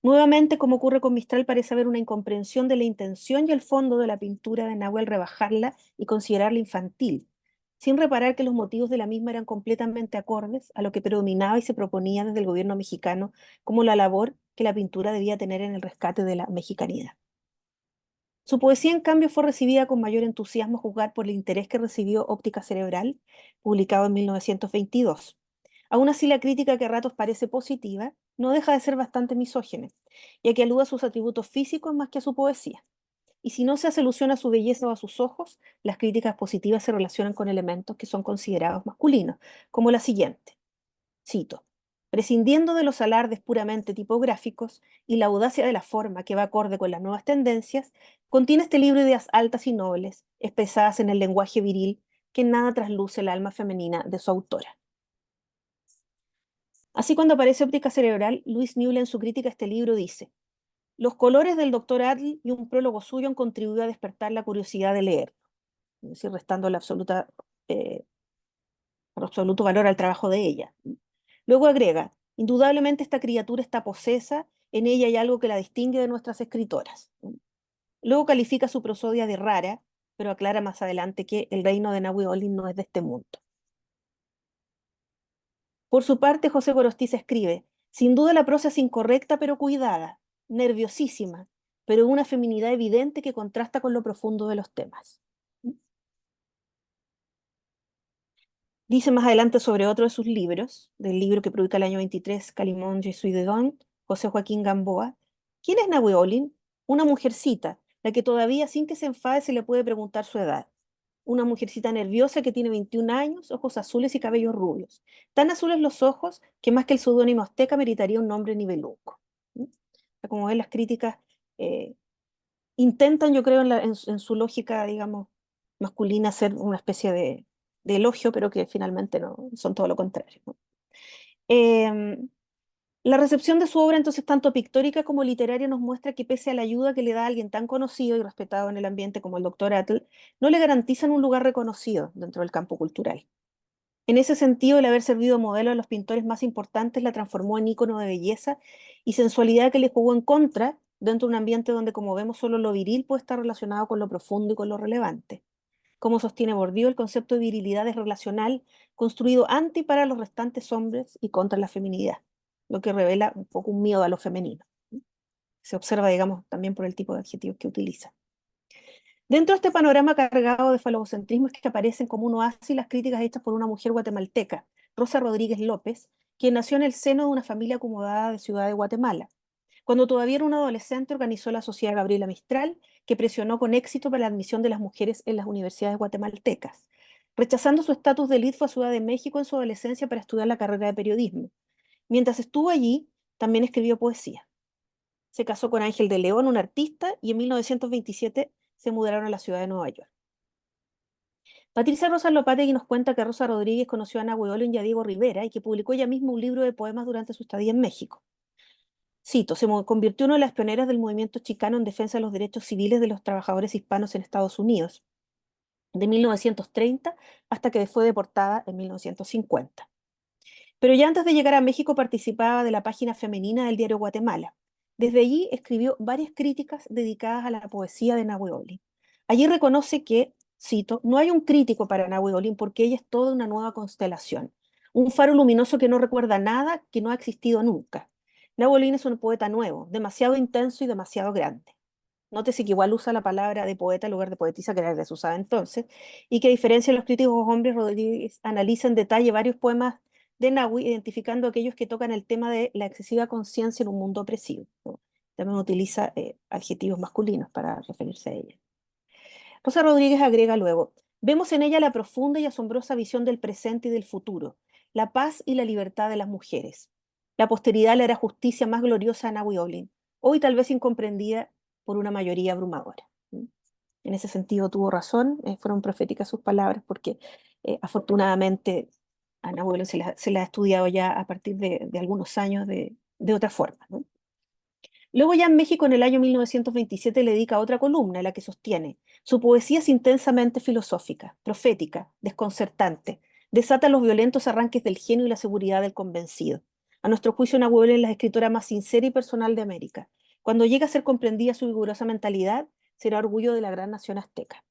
Nuevamente, como ocurre con Mistral, parece haber una incomprensión de la intención y el fondo de la pintura de Nahuel, rebajarla y considerarla infantil, sin reparar que los motivos de la misma eran completamente acordes a lo que predominaba y se proponía desde el gobierno mexicano como la labor que la pintura debía tener en el rescate de la mexicanidad. Su poesía, en cambio, fue recibida con mayor entusiasmo a juzgar por el interés que recibió Óptica Cerebral, publicado en 1922. Aún así, la crítica, que a ratos parece positiva, no deja de ser bastante misógina, ya que alude a sus atributos físicos más que a su poesía. Y si no se hace alusión a su belleza o a sus ojos, las críticas positivas se relacionan con elementos que son considerados masculinos, como la siguiente. Cito: prescindiendo de los alardes puramente tipográficos y la audacia de la forma que va acorde con las nuevas tendencias, contiene este libro ideas altas y nobles, expresadas en el lenguaje viril que en nada trasluce el alma femenina de su autora. Así, cuando aparece Óptica Cerebral, Luis Newell, en su crítica a este libro, dice: los colores del doctor Adl y un prólogo suyo han contribuido a despertar la curiosidad de leer, es decir, restando eh, el absoluto valor al trabajo de ella. Luego agrega: indudablemente esta criatura está posesa, en ella hay algo que la distingue de nuestras escritoras. Luego califica su prosodia de rara, pero aclara más adelante que el reino de Nahui Olin no es de este mundo. Por su parte, José Gorostiza escribe: sin duda la prosa es incorrecta pero cuidada, nerviosísima, pero una feminidad evidente que contrasta con lo profundo de los temas. Dice más adelante sobre otro de sus libros, del libro que publica el año 23, Calimón, Je suis dedans, José Joaquín Gamboa: ¿quién es Nahui Olin? Una mujercita, la que todavía sin que se enfade se le puede preguntar su edad. Una mujercita nerviosa que tiene 21 años, ojos azules y cabellos rubios. Tan azules los ojos que más que el seudónimo azteca meritaría un nombre niveluco. ¿Mm? Como ven, las críticas eh, intentan, yo creo, en su lógica, digamos, masculina, hacer una especie de elogio, pero que finalmente no son todo lo contrario, ¿no? Em, la recepción de su obra, entonces, tanto pictórica como literaria, nos muestra que pese a la ayuda que le da a alguien tan conocido y respetado en el ambiente como el doctor Atl, no le garantizan un lugar reconocido dentro del campo cultural. En ese sentido, el haber servido modelo a los pintores más importantes la transformó en ícono de belleza y sensualidad que le jugó en contra dentro de un ambiente donde, como vemos, solo lo viril puede estar relacionado con lo profundo y con lo relevante. Como sostiene Bourdieu, el concepto de virilidad es relacional, construido anti para los restantes hombres y contra la feminidad, lo que revela un poco un miedo a lo femenino. Se observa, digamos, también por el tipo de adjetivos que utiliza. Dentro de este panorama cargado de falocentrismo es que aparecen como un oasis las críticas hechas por una mujer guatemalteca, Rosa Rodríguez López, quien nació en el seno de una familia acomodada de Ciudad de Guatemala. Cuando todavía era una adolescente, organizó la Sociedad Gabriela Mistral, que presionó con éxito para la admisión de las mujeres en las universidades guatemaltecas. Rechazando su estatus de elite, fue a Ciudad de México en su adolescencia para estudiar la carrera de periodismo. Mientras estuvo allí, también escribió poesía. Se casó con Ángel de León, un artista, y en 1927 se mudaron a la ciudad de Nueva York. Patricia Rosa Lopategui nos cuenta que Rosa Rodríguez conoció a Ana Hueolin y a Diego Rivera y que publicó ella misma un libro de poemas durante su estadía en México. Cito: se convirtió en una de las pioneras del movimiento chicano en defensa de los derechos civiles de los trabajadores hispanos en Estados Unidos, de 1930 hasta que fue deportada en 1950. Pero ya antes de llegar a México participaba de la página femenina del diario Guatemala. Desde allí escribió varias críticas dedicadas a la poesía de Nahui Olin. Allí reconoce que, cito: no hay un crítico para Nahui Olin porque ella es toda una nueva constelación, un faro luminoso que no recuerda nada que no ha existido nunca. Nahui Olin es un poeta nuevo, demasiado intenso y demasiado grande. Nótese que igual usa la palabra de poeta en lugar de poetisa, que era la que se usaba entonces, y que, a diferencia de los críticos hombres, Rodríguez analiza en detalle varios poemas de Nahui, identificando aquellos que tocan el tema de la excesiva conciencia en un mundo opresivo, ¿no? también utiliza adjetivos masculinos para referirse a ella. Rosa Rodríguez agrega luego, vemos en ella la profunda y asombrosa visión del presente y del futuro, la paz y la libertad de las mujeres. La posteridad le hará justicia más gloriosa a Nahui Olin, hoy tal vez incomprendida por una mayoría abrumadora. En ese sentido tuvo razón, fueron proféticas sus palabras, porque afortunadamente a Nahui Olin se la ha estudiado ya a partir de algunos años de otra forma, ¿no? Luego ya en México en el año 1927 le dedica otra columna, la que sostiene, su poesía es intensamente filosófica, profética, desconcertante, desata los violentos arranques del genio y la seguridad del convencido. A nuestro juicio, Nahuel es la escritora más sincera y personal de América. Cuando llega a ser comprendida su vigorosa mentalidad, será orgullo de la gran nación azteca.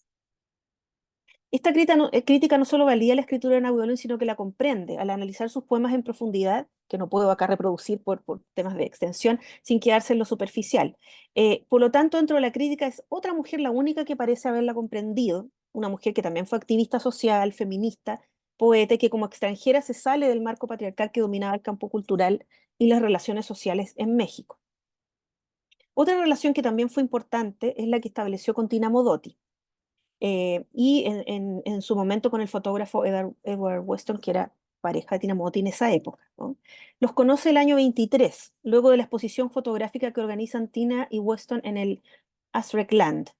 Esta crítica no solo valía la escritura de Napoleón, sino que la comprende al analizar sus poemas en profundidad, que no puedo acá reproducir por temas de extensión, sin quedarse en lo superficial. Por lo tanto, dentro de la crítica es otra mujer la única que parece haberla comprendido, una mujer que también fue activista social, feminista, poeta, y que como extranjera se sale del marco patriarcal que dominaba el campo cultural y las relaciones sociales en México. Otra relación que también fue importante es la que estableció con Tina Modotti y en su momento con el fotógrafo Edward Weston, que era pareja de Tina Modotti en esa época, ¿no? Los conoce el año 23, luego de la exposición fotográfica que organizan Tina y Weston en el Aztec Land.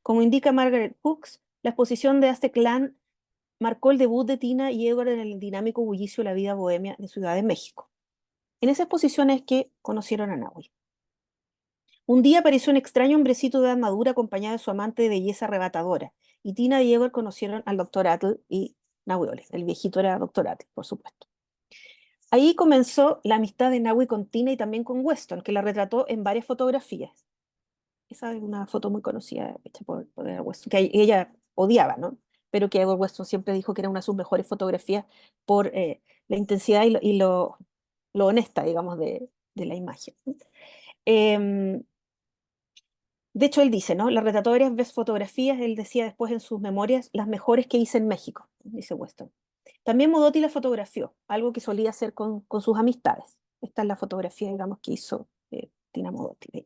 Como indica Margaret Hooks, la exposición de Aztec Land marcó el debut de Tina y Edward en el dinámico bullicio de la vida bohemia de Ciudad de México. En esa exposición es que conocieron a Nahui. Un día apareció un extraño hombrecito de edad madura acompañado de su amante de belleza arrebatadora, y Tina y Edward conocieron al doctor Atle y Nahui Olin. El viejito era doctor Atle, por supuesto. Ahí comenzó la amistad de Nahui con Tina y también con Weston, que la retrató en varias fotografías. Esa es una foto muy conocida hecha por Edward Weston, que ella odiaba, ¿no? Pero que Edward Weston siempre dijo que era una de sus mejores fotografías por la intensidad lo honesta, digamos, de la imagen. Eh, De hecho, él dice, ¿no? La retrató varias veces fotografías, él decía después en sus memorias, las mejores que hice en México, dice Weston. También Modotti la fotografió, algo que solía hacer con sus amistades. Esta es la fotografía, digamos, que hizo Tina Modotti.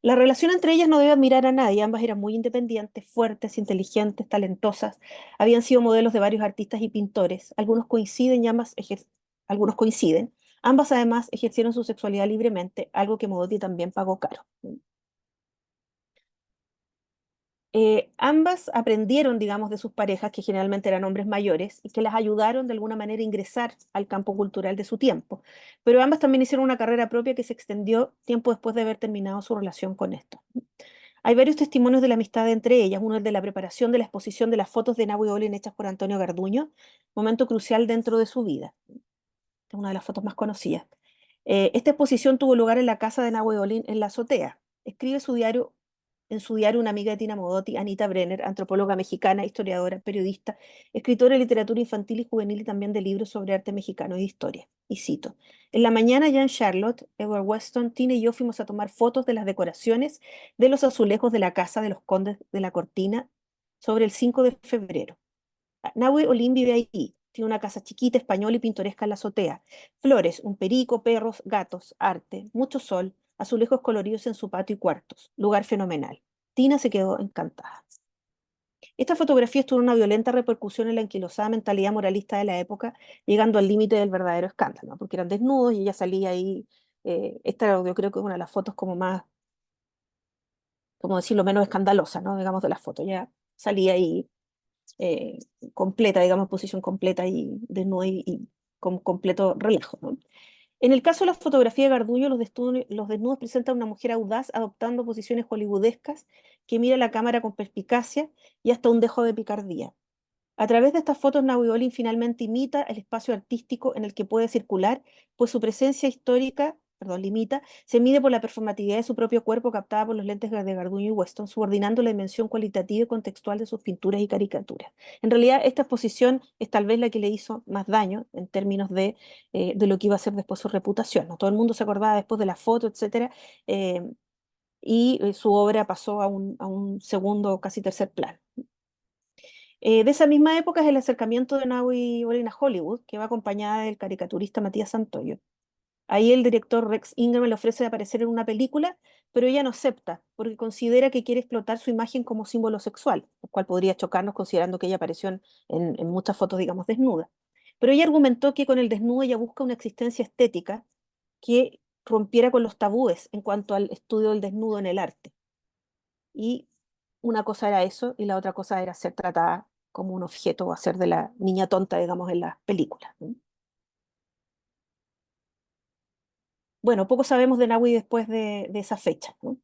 La relación entre ellas no debe admirar a nadie, ambas eran muy independientes, fuertes, inteligentes, talentosas, habían sido modelos de varios artistas y pintores, algunos coinciden, ambas además ejercieron su sexualidad libremente, algo que Modotti también pagó caro. Ambas aprendieron, digamos, de sus parejas, que generalmente eran hombres mayores, y que las ayudaron de alguna manera a ingresar al campo cultural de su tiempo. Pero ambas también hicieron una carrera propia que se extendió tiempo después de haber terminado su relación con esto. Hay varios testimonios de la amistad entre ellas. Uno es de la preparación de la exposición de las fotos de Nahui Olin hechas por Antonio Garduño, momento crucial dentro de su vida. Es una de las fotos más conocidas. Esta exposición tuvo lugar en la casa de Nahui Olin en la azotea. Escribe en su diario una amiga de Tina Modotti, Anita Brenner, antropóloga mexicana, historiadora, periodista, escritora de literatura infantil y juvenil y también de libros sobre arte mexicano y historia. Y cito, en la mañana ya en Charlotte, Edward Weston, Tina y yo fuimos a tomar fotos de las decoraciones de los azulejos de la casa de los condes de la Cortina sobre el 5 de febrero. Nahui Olin vive ahí. Tiene una casa chiquita, española y pintoresca en la azotea. Flores, un perico, perros, gatos, arte, mucho sol, azulejos coloridos en su patio y cuartos. Lugar fenomenal. Tina se quedó encantada. Esta fotografía tuvo una violenta repercusión en la anquilosada mentalidad moralista de la época, llegando al límite del verdadero escándalo, ¿no? Porque eran desnudos y ella salía ahí. Esta yo creo que es una de las fotos como más, como decirlo, menos escandalosa, ¿no? Digamos, de las fotos. Ya salía ahí eh, completa, digamos, posición completa y desnuda y con completo relajo, ¿no? En el caso de la fotografía de Garduño, los desnudos presentan a una mujer audaz adoptando posiciones hollywoodescas que mira la cámara con perspicacia y hasta un dejo de picardía. A través de estas fotos, Nahui Olin finalmente imita el espacio artístico en el que puede circular, pues su presencia histórica, perdón, limita, se mide por la performatividad de su propio cuerpo captada por los lentes de Garduño y Weston, subordinando la dimensión cualitativa y contextual de sus pinturas y caricaturas. En realidad, esta exposición es tal vez la que le hizo más daño en términos de lo que iba a ser después su reputación, ¿no? Todo el mundo se acordaba después de la foto, etcétera, y su obra pasó a un segundo, casi tercer plano. De esa misma época es el acercamiento de Nahui Olin a Hollywood, que va acompañada del caricaturista Matías Santoyo. Ahí el director Rex Ingram le ofrece aparecer en una película, pero ella no acepta porque considera que quiere explotar su imagen como símbolo sexual, lo cual podría chocarnos considerando que ella apareció en muchas fotos, digamos, desnuda. Pero ella argumentó que con el desnudo ella busca una existencia estética que rompiera con los tabúes en cuanto al estudio del desnudo en el arte. Y una cosa era eso y la otra cosa era ser tratada como un objeto o hacer de la niña tonta, digamos, en las películas, ¿no? Bueno, poco sabemos de Nahui después de esa fecha, ¿no?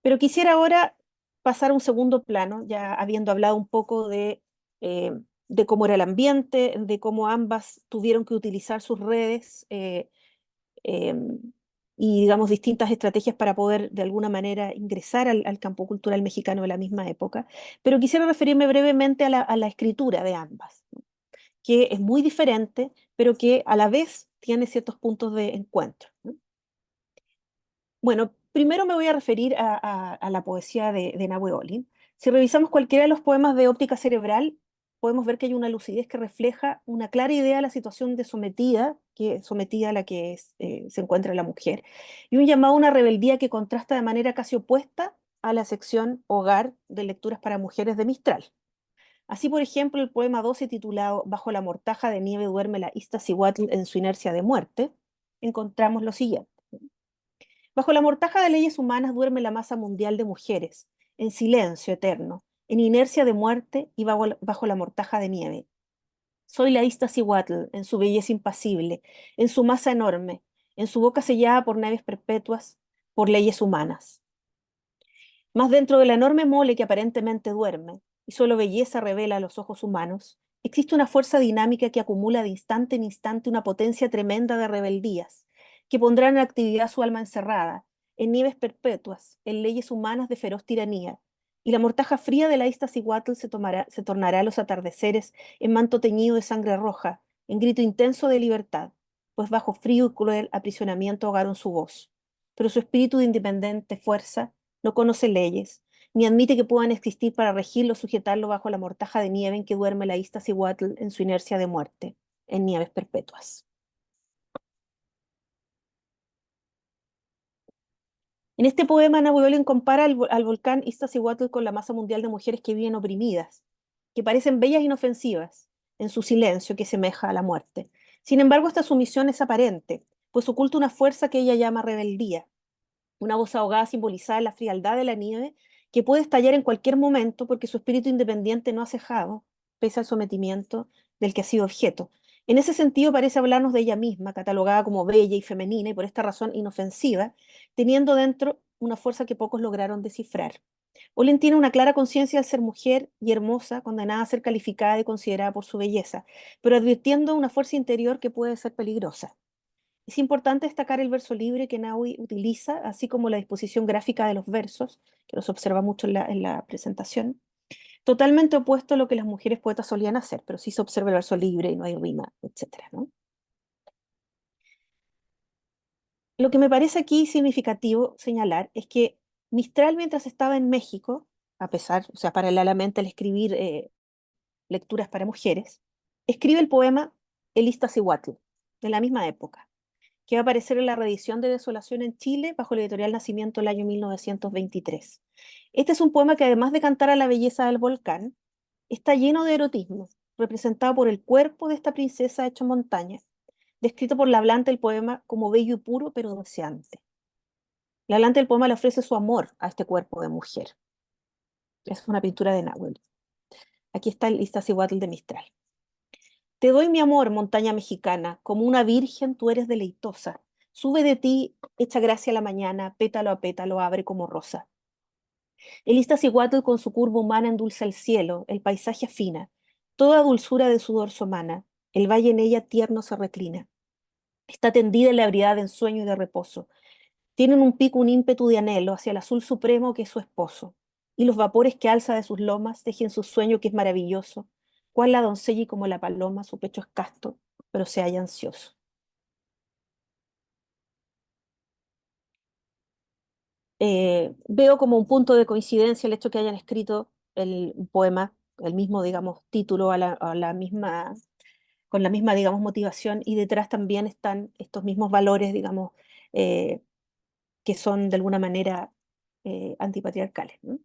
Pero quisiera ahora pasar a un segundo plano, ya habiendo hablado un poco eh, de cómo era el ambiente, de cómo ambas tuvieron que utilizar sus redes eh, y, digamos, distintas estrategias para poder, de alguna manera, ingresar al campo cultural mexicano de la misma época. Pero quisiera referirme brevemente a la escritura de ambas, ¿no? Que es muy diferente, pero que a la vez tiene ciertos puntos de encuentro, ¿no? Bueno, primero me voy a referir a la poesía de Nahue Olin. Si revisamos cualquiera de los poemas de Óptica Cerebral, podemos ver que hay una lucidez que refleja una clara idea de la situación de sometida a la que se encuentra la mujer, y un llamado a una rebeldía que contrasta de manera casi opuesta a la sección Hogar de Lecturas para Mujeres de Mistral. Así, por ejemplo, el poema 12 titulado Bajo la mortaja de nieve duerme la Iztaccíhuatl en su inercia de muerte, encontramos lo siguiente. Bajo la mortaja de leyes humanas duerme la masa mundial de mujeres, en silencio eterno, en inercia de muerte y bajo la mortaja de nieve. Soy la Iztaccíhuatl en su belleza impasible, en su masa enorme, en su boca sellada por naves perpetuas, por leyes humanas. Más dentro de la enorme mole que aparentemente duerme, y solo belleza revela a los ojos humanos, existe una fuerza dinámica que acumula de instante en instante una potencia tremenda de rebeldías, que pondrán en actividad su alma encerrada, en nieves perpetuas, en leyes humanas de feroz tiranía, y la mortaja fría de la Iztaccíhuatl se tornará a los atardeceres en manto teñido de sangre roja, en grito intenso de libertad, pues bajo frío y cruel aprisionamiento ahogaron su voz. Pero su espíritu de independiente fuerza no conoce leyes, ni admite que puedan existir para regirlo o sujetarlo bajo la mortaja de nieve en que duerme la Iztaccíhuatl en su inercia de muerte, en nieves perpetuas. En este poema, Nahui Olin compara al volcán Iztaccíhuatl con la masa mundial de mujeres que viven oprimidas, que parecen bellas e inofensivas, en su silencio que semeja a la muerte. Sin embargo, esta sumisión es aparente, pues oculta una fuerza que ella llama rebeldía, una voz ahogada simbolizada en la frialdad de la nieve que puede estallar en cualquier momento porque su espíritu independiente no ha cejado, pese al sometimiento del que ha sido objeto. En ese sentido parece hablarnos de ella misma, catalogada como bella y femenina y por esta razón inofensiva, teniendo dentro una fuerza que pocos lograron descifrar. Olin tiene una clara conciencia al ser mujer y hermosa, condenada a ser calificada y considerada por su belleza, pero advirtiendo una fuerza interior que puede ser peligrosa. Es importante destacar el verso libre que Naui utiliza, así como la disposición gráfica de los versos, que los observa mucho en la presentación, totalmente opuesto a lo que las mujeres poetas solían hacer, pero sí se observa el verso libre y no hay rima, etcétera, ¿no? Lo que me parece aquí significativo señalar es que Mistral, mientras estaba en México, a pesar, o sea, paralelamente al escribir lecturas para mujeres, escribe el poema El Iztaccíhuatl, de la misma época, que va a aparecer en la reedición de Desolación en Chile bajo la editorial Nacimiento el año 1923. Este es un poema que, además de cantar a la belleza del volcán, está lleno de erotismo, representado por el cuerpo de esta princesa hecho montaña, descrito por la hablante del poema como bello y puro pero deseante. La hablante del poema le ofrece su amor a este cuerpo de mujer. Es una pintura de Nahuel. Aquí está el Iztaccíhuatl de Mistral. Te doy mi amor, montaña mexicana, como una virgen tú eres deleitosa. Sube de ti, echa gracia a la mañana, pétalo a pétalo abre como rosa. El Iztaccíhuatl con su curva humana endulza el cielo, el paisaje afina, toda dulzura de su dorso mana, el valle en ella tierno se reclina. Está tendida en la ebriedad de ensueño y de reposo. Tienen un pico un ímpetu de anhelo hacia el azul supremo que es su esposo, y los vapores que alza de sus lomas tejen su sueño que es maravilloso, cual la doncella y como la paloma su pecho es casto, pero se halla ansioso. Veo como un punto de coincidencia el hecho que hayan escrito un poema, el mismo, digamos, título a la misma con la misma, digamos, motivación, y detrás también están estos mismos valores, digamos, eh, que son de alguna manera antipatriarcales, ¿no?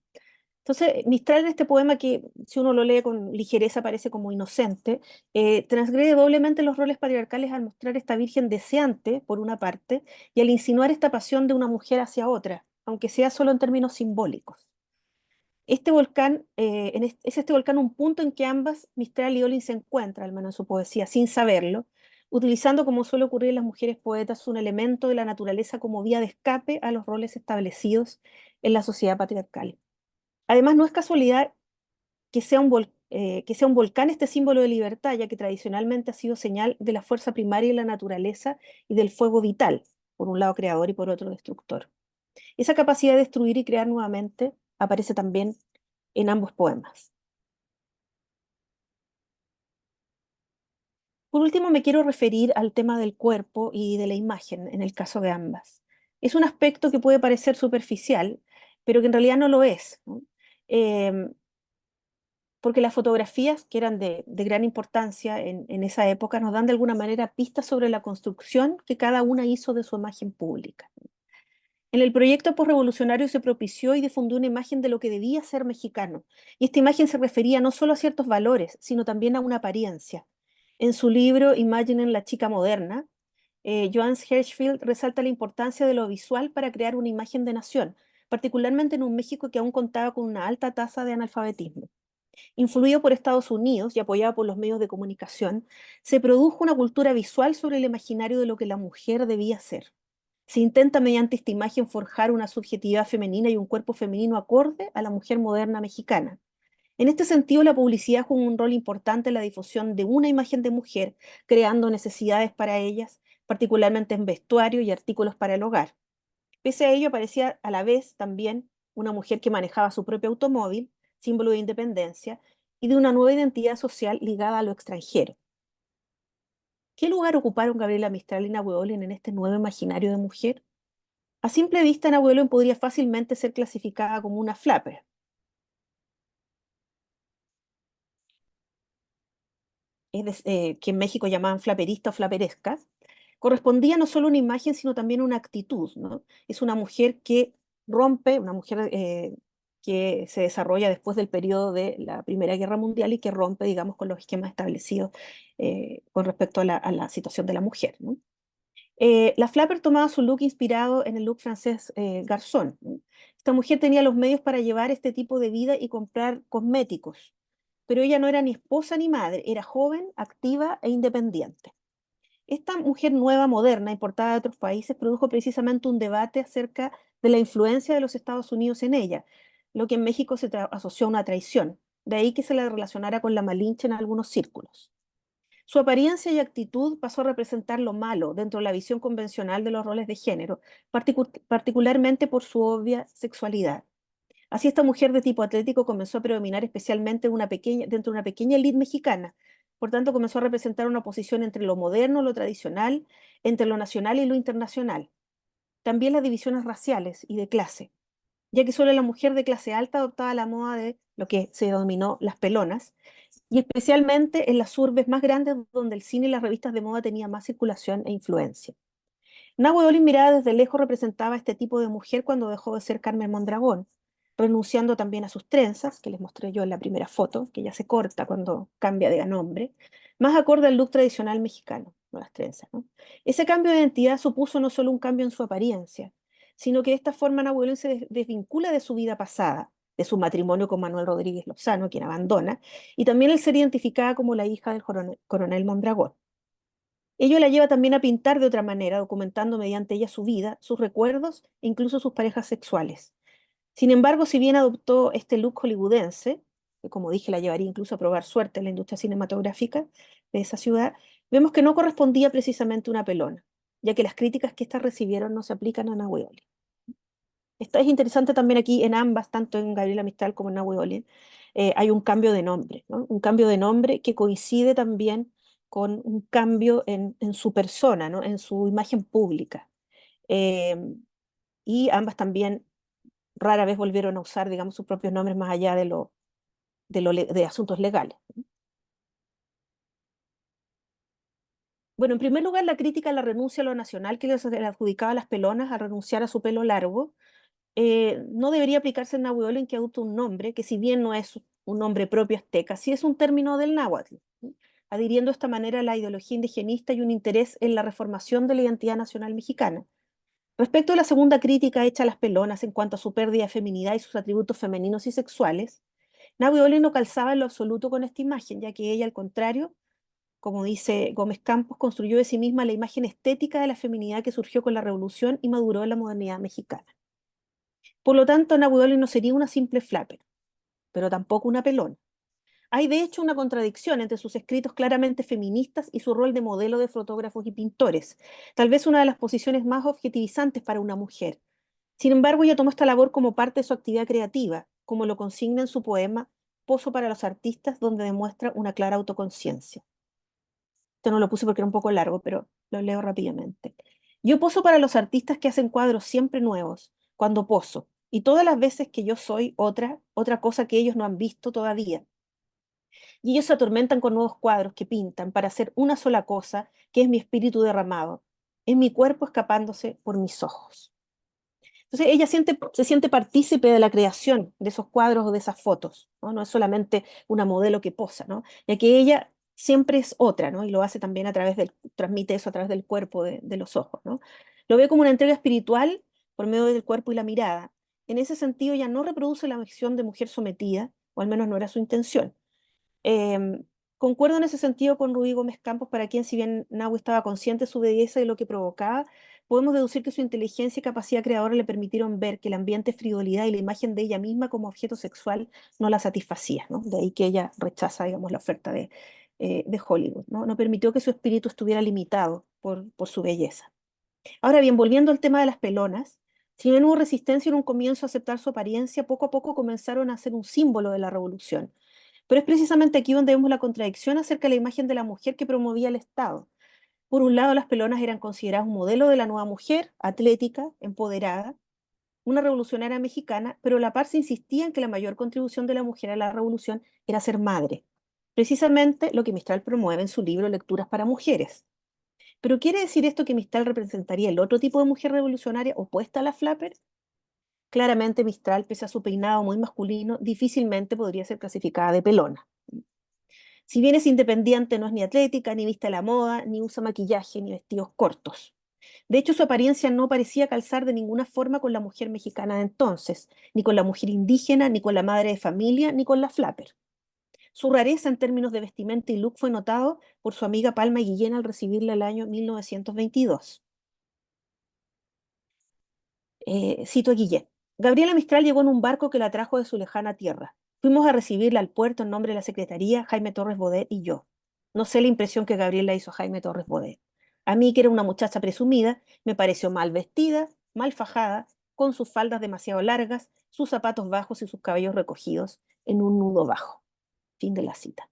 Entonces, Mistral en este poema, que si uno lo lee con ligereza parece como inocente, transgrede doblemente los roles patriarcales al mostrar esta virgen deseante, por una parte, y al insinuar esta pasión de una mujer hacia otra, aunque sea solo en términos simbólicos. Este volcán, es este volcán un punto en que ambas, Mistral y Olin, se encuentran, al menos en su poesía, sin saberlo, utilizando, como suele ocurrir en las mujeres poetas, un elemento de la naturaleza como vía de escape a los roles establecidos en la sociedad patriarcal. Además, no es casualidad que sea un volcán este símbolo de libertad, ya que tradicionalmente ha sido señal de la fuerza primaria de la naturaleza y del fuego vital, por un lado creador y por otro destructor. Esa capacidad de destruir y crear nuevamente aparece también en ambos poemas. Por último, me quiero referir al tema del cuerpo y de la imagen en el caso de ambas. Es un aspecto que puede parecer superficial, pero que en realidad no lo es, ¿no? Em, Porque las fotografías, que eran de gran importancia en esa época, nos dan de alguna manera pistas sobre la construcción que cada una hizo de su imagen pública. En el proyecto postrevolucionario se propició y difundió una imagen de lo que debía ser mexicano, y esta imagen se refería no solo a ciertos valores, sino también a una apariencia. En su libro Imaginen la chica moderna, Johannes Hirschfeld resalta la importancia de lo visual para crear una imagen de nación, particularmente en un México que aún contaba con una alta tasa de analfabetismo. Influido por Estados Unidos y apoyado por los medios de comunicación, se produjo una cultura visual sobre el imaginario de lo que la mujer debía ser. Se intenta mediante esta imagen forjar una subjetividad femenina y un cuerpo femenino acorde a la mujer moderna mexicana. En este sentido, la publicidad juega un rol importante en la difusión de una imagen de mujer, creando necesidades para ellas, particularmente en vestuario y artículos para el hogar. Pese a ello, aparecía a la vez también una mujer que manejaba su propio automóvil, símbolo de independencia, y de una nueva identidad social ligada a lo extranjero. ¿Qué lugar ocuparon Gabriela Mistral y Nahui Olin en este nuevo imaginario de mujer? A simple vista, Nahui Olin podría fácilmente ser clasificada como una flapper, que en México llamaban flaperista o flaperesca. Correspondía no solo a una imagen, sino también a una actitud, ¿no? Es una mujer que rompe, una mujer que se desarrolla después del periodo de la Primera Guerra Mundial y que rompe, digamos, con los esquemas establecidos con respecto a la situación de la mujer, ¿no? La Flapper tomaba su look inspirado en el look francés garzón, ¿no? Esta mujer tenía los medios para llevar este tipo de vida y comprar cosméticos, pero ella no era ni esposa ni madre, era joven, activa e independiente. Esta mujer nueva, moderna, importada de otros países, produjo precisamente un debate acerca de la influencia de los Estados Unidos en ella, lo que en México se asoció a una traición. De ahí que se la relacionara con la Malinche en algunos círculos. Su apariencia y actitud pasó a representar lo malo dentro de la visión convencional de los roles de género, particularmente por su obvia sexualidad. Así, esta mujer de tipo atlético comenzó a predominar especialmente dentro de una pequeña élite mexicana. Por tanto, comenzó a representar una oposición entre lo moderno, lo tradicional, entre lo nacional y lo internacional. También las divisiones raciales y de clase, ya que solo la mujer de clase alta adoptaba la moda de lo que se denominó las pelonas, y especialmente en las urbes más grandes donde el cine y las revistas de moda tenían más circulación e influencia. Nahue Olin mirada desde lejos representaba a este tipo de mujer cuando dejó de ser Carmen Mondragón, renunciando también a sus trenzas, que les mostré yo en la primera foto, que ya se corta cuando cambia de nombre, más acorde al look tradicional mexicano, no las trenzas, ¿no? Ese cambio de identidad supuso no solo un cambio en su apariencia, sino que de esta forma Nahue Olin se desvincula de su vida pasada, de su matrimonio con Manuel Rodríguez Lozano, quien abandona, y también el ser identificada como la hija del coronel Mondragón. Ello la lleva también a pintar de otra manera, documentando mediante ella su vida, sus recuerdos e incluso sus parejas sexuales. Sin embargo, si bien adoptó este look hollywoodense, que como dije la llevaría incluso a probar suerte en la industria cinematográfica de esa ciudad, vemos que no correspondía precisamente a una pelona, ya que las críticas que éstas recibieron no se aplican a Nahui Olin. Esto es interesante también aquí en ambas, tanto en Gabriela Mistral como en Nahui Olin, hay un cambio de nombre, ¿no? Un cambio de nombre que coincide también con un cambio en su persona, ¿no? En su imagen pública. Eh, y ambas también rara vez volvieron a usar, digamos, sus propios nombres más allá de asuntos legales. Bueno, en primer lugar, la crítica a la renuncia a lo nacional que le adjudicaba a las pelonas al renunciar a su pelo largo no debería aplicarse en Nahuel en que adopta un nombre que si bien no es un nombre propio azteca, sí es un término del náhuatl, ¿sí? Adhiriendo de esta manera a la ideología indigenista y un interés en la reformación de la identidad nacional mexicana. Respecto a la segunda crítica hecha a las pelonas en cuanto a su pérdida de feminidad y sus atributos femeninos y sexuales, Nahuel no calzaba en lo absoluto con esta imagen, ya que ella, al contrario, como dice Gómez Campos, construyó de sí misma la imagen estética de la feminidad que surgió con la revolución y maduró en la modernidad mexicana. Por lo tanto, Ana Budoli no sería una simple flapper, pero tampoco una pelona. Hay de hecho una contradicción entre sus escritos claramente feministas y su rol de modelo de fotógrafos y pintores, tal vez una de las posiciones más objetivizantes para una mujer. Sin embargo, ella tomó esta labor como parte de su actividad creativa, como lo consigna en su poema Pozo para los artistas, donde demuestra una clara autoconciencia. Esto no lo puse porque era un poco largo, pero lo leo rápidamente. Yo poso para los artistas que hacen cuadros siempre nuevos, cuando poso, y todas las veces que yo soy otra cosa que ellos no han visto todavía. Y ellos se atormentan con nuevos cuadros que pintan para hacer una sola cosa, que es mi espíritu derramado, es mi cuerpo escapándose por mis ojos. Entonces se siente partícipe de la creación de esos cuadros o de esas fotos, ¿no? No es solamente una modelo que posa, ¿no? Ya que ella siempre es otra, ¿no? Y lo hace también a través transmite eso a través del cuerpo, de los ojos, ¿no? Lo ve como una entrega espiritual por medio del cuerpo y la mirada. En ese sentido, ella no reproduce la visión de mujer sometida, o al menos no era su intención. Em, Concuerdo en ese sentido con Rubí Gómez Campos, para quien, si bien Nahui estaba consciente de su belleza y lo que provocaba, podemos deducir que su inteligencia y capacidad creadora le permitieron ver que el ambiente frivolidad y la imagen de ella misma como objeto sexual no la satisfacía, ¿no? De ahí que ella rechaza, digamos, la oferta de Hollywood, ¿no? No permitió que su espíritu estuviera limitado por su belleza. Ahora bien, volviendo al tema de las pelonas, si bien hubo resistencia en un comienzo a aceptar su apariencia, poco a poco comenzaron a ser un símbolo de la revolución. Pero es precisamente aquí donde vemos la contradicción acerca de la imagen de la mujer que promovía el Estado. Por un lado, las pelonas eran consideradas un modelo de la nueva mujer, atlética, empoderada, una revolucionaria mexicana, pero a la par se insistía en que la mayor contribución de la mujer a la revolución era ser madre. Precisamente lo que Mistral promueve en su libro Lecturas para Mujeres. Pero ¿quiere decir esto que Mistral representaría el otro tipo de mujer revolucionaria opuesta a la flapper? Claramente Mistral, pese a su peinado muy masculino, difícilmente podría ser clasificada de pelona. Si bien es independiente, no es ni atlética, ni viste a la moda, ni usa maquillaje, ni vestidos cortos. De hecho, su apariencia no parecía calzar de ninguna forma con la mujer mexicana de entonces, ni con la mujer indígena, ni con la madre de familia, ni con la flapper. Su rareza en términos de vestimenta y look fue notado por su amiga Palma Guillén al recibirla el año 1922. Cito a Guillén. Gabriela Mistral llegó en un barco que la trajo de su lejana tierra. Fuimos a recibirla al puerto en nombre de la Secretaría, Jaime Torres Bodet y yo. No sé la impresión que Gabriela hizo a Jaime Torres Bodet. A mí, que era una muchacha presumida, me pareció mal vestida, mal fajada, con sus faldas demasiado largas, sus zapatos bajos y sus cabellos recogidos en un nudo bajo. Fin de la cita.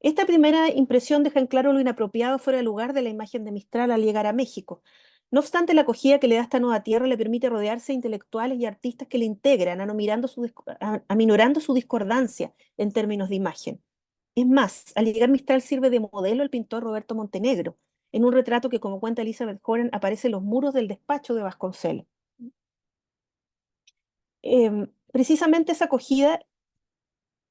Esta primera impresión deja en claro lo inapropiado fuera de lugar de la imagen de Mistral al llegar a México. No obstante, la acogida que le da esta nueva tierra le permite rodearse de intelectuales y artistas que le integran, aminorando su discordancia en términos de imagen. Es más, al llegar Mistral sirve de modelo el pintor Roberto Montenegro, en un retrato que, como cuenta Elizabeth Horan, aparece en los muros del despacho de Vasconcelos. Precisamente esa acogida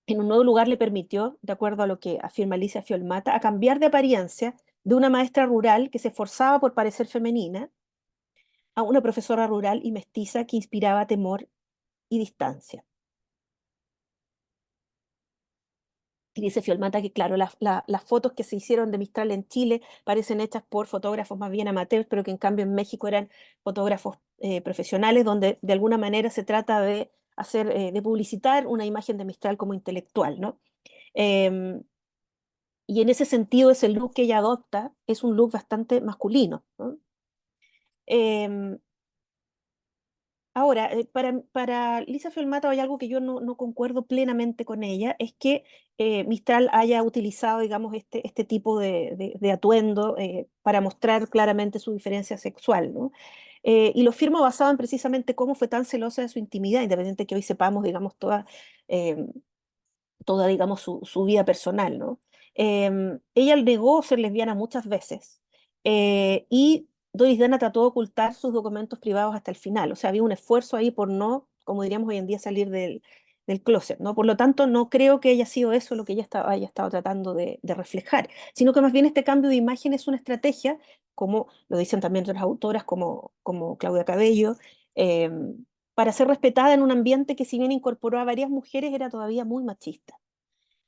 en un nuevo lugar le permitió, de acuerdo a lo que afirma Alicia Fiolmata, a cambiar de apariencia de una maestra rural que se esforzaba por parecer femenina a una profesora rural y mestiza que inspiraba temor y distancia. Y dice Fiolmata que, claro, las fotos que se hicieron de Mistral en Chile parecen hechas por fotógrafos más bien amateurs, pero que en cambio en México eran fotógrafos profesionales, donde de alguna manera se trata de hacer, de publicitar una imagen de Mistral como intelectual, ¿no? Em, Y en ese sentido, ese look que ella adopta es un look bastante masculino, ¿no? Em, Ahora, para Lisa Fiolmato hay algo que yo no concuerdo plenamente con ella, es que Mistral haya utilizado, digamos, este tipo de atuendo para mostrar claramente su diferencia sexual, ¿no? Y lo firma basado en precisamente cómo fue tan celosa de su intimidad, independiente que hoy sepamos, digamos, toda, digamos, su vida personal, ¿no? Ella negó ser lesbiana muchas veces y Doris Dana trató de ocultar sus documentos privados hasta el final. O sea, había un esfuerzo ahí por no, como diríamos hoy en día, salir del closet, ¿no? Por lo tanto, no creo que haya sido eso lo que ella haya estado tratando de reflejar, sino que más bien este cambio de imagen es una estrategia, como lo dicen también otras autoras como Claudia Cabello, eh, para ser respetada en un ambiente que si bien incorporó a varias mujeres era todavía muy machista.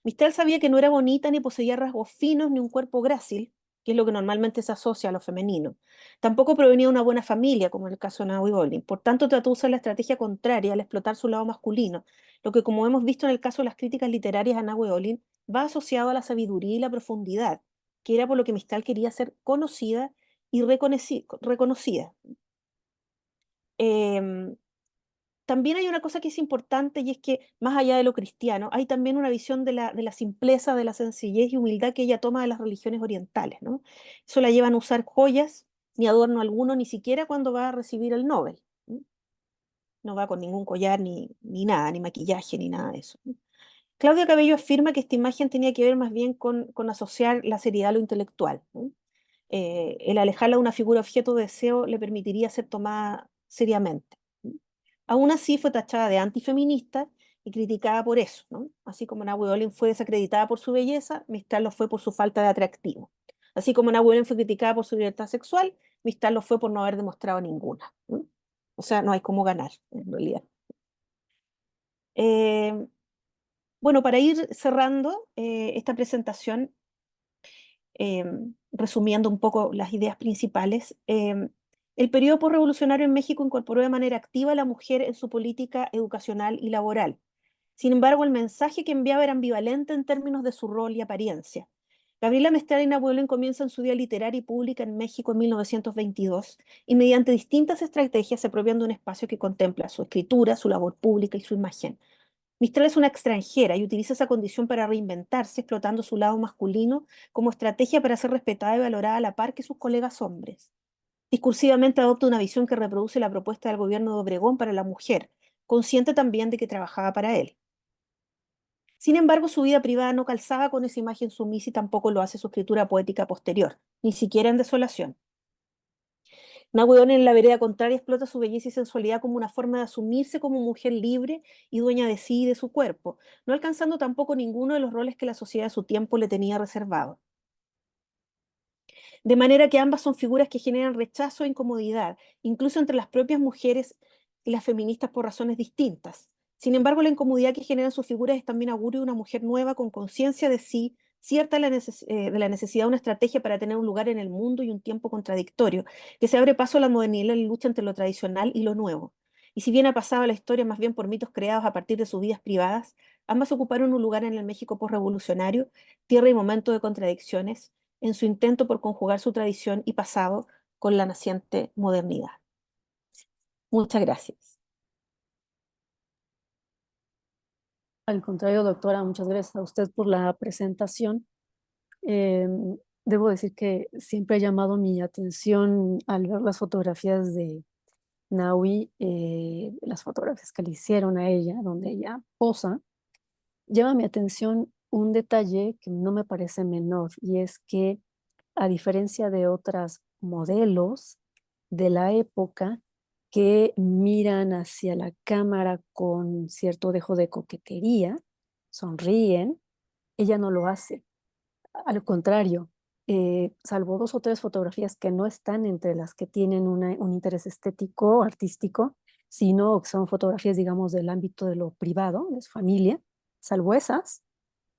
Mistral sabía que no era bonita ni poseía rasgos finos ni un cuerpo grácil, que es lo que normalmente se asocia a lo femenino. Tampoco provenía de una buena familia, como en el caso de Naomi Bolin. Por tanto, trató de usar la estrategia contraria al explotar su lado masculino, lo que, como hemos visto en el caso de las críticas literarias a Naomi Bolin, va asociado a la sabiduría y la profundidad, que era por lo que Mistral quería ser conocida y reconocida. Em, También hay una cosa que es importante y es que más allá de lo cristiano, hay también una visión de la simpleza, de la sencillez y humildad que ella toma de las religiones orientales, ¿no? Eso la llevan a usar joyas, ni adorno alguno, ni siquiera cuando va a recibir el Nobel, ¿no? No va con ningún collar, ni nada, ni maquillaje, ni nada de eso, ¿no? Claudia Cabello afirma que esta imagen tenía que ver más bien con asociar la seriedad a lo intelectual, ¿no? El alejarla de una figura objeto de deseo le permitiría ser tomada seriamente, ¿no? Aún así fue tachada de antifeminista y criticada por eso, ¿no? Así como Nahui Olin fue desacreditada por su belleza, Mistral lo fue por su falta de atractivo. Así como Nahui Olin fue criticada por su libertad sexual, Mistral lo fue por no haber demostrado ninguna, ¿no? O sea, no hay cómo ganar, en realidad. Eh, bueno, para ir cerrando esta presentación, resumiendo un poco las ideas principales, el periodo postrevolucionario en México incorporó de manera activa a la mujer en su política educacional y laboral. Sin embargo, el mensaje que enviaba era ambivalente en términos de su rol y apariencia. Gabriela Mistral y Napoleón comienzan su vida literaria y pública en México en 1922 y mediante distintas estrategias se apropian de un espacio que contempla su escritura, su labor pública y su imagen. Mistral es una extranjera y utiliza esa condición para reinventarse, explotando su lado masculino como estrategia para ser respetada y valorada a la par que sus colegas hombres. Discursivamente adopta una visión que reproduce la propuesta del gobierno de Obregón para la mujer, consciente también de que trabajaba para él. Sin embargo, su vida privada no calzaba con esa imagen sumisa y tampoco lo hace su escritura poética posterior, ni siquiera en Desolación. Nahuelón en la vereda contraria explota su belleza y sensualidad como una forma de asumirse como mujer libre y dueña de sí y de su cuerpo, no alcanzando tampoco ninguno de los roles que la sociedad de su tiempo le tenía reservado. De manera que ambas son figuras que generan rechazo e incomodidad, incluso entre las propias mujeres y las feministas por razones distintas. Sin embargo, la incomodidad que generan sus figuras es también augurio de una mujer nueva con conciencia de sí, cierta de la necesidad de una estrategia para tener un lugar en el mundo y un tiempo contradictorio, que se abre paso a la modernidad y la lucha entre lo tradicional y lo nuevo. Y si bien ha pasado la historia más bien por mitos creados a partir de sus vidas privadas, ambas ocuparon un lugar en el México postrevolucionario, tierra y momento de contradicciones, en su intento por conjugar su tradición y pasado con la naciente modernidad. Muchas gracias. Al contrario, doctora, muchas gracias a usted por la presentación. Eh, Debo decir que siempre ha llamado mi atención al ver las fotografías de Naui, las fotografías que le hicieron a ella, donde ella posa, llama mi atención un detalle que no me parece menor, y es que a diferencia de otras modelos de la época que miran hacia la cámara con cierto dejo de coquetería, sonríen, ella no lo hace. Al contrario, salvo dos o tres fotografías que no están entre las que tienen un interés estético, artístico, sino que son fotografías, digamos, del ámbito de lo privado, de su familia, salvo esas,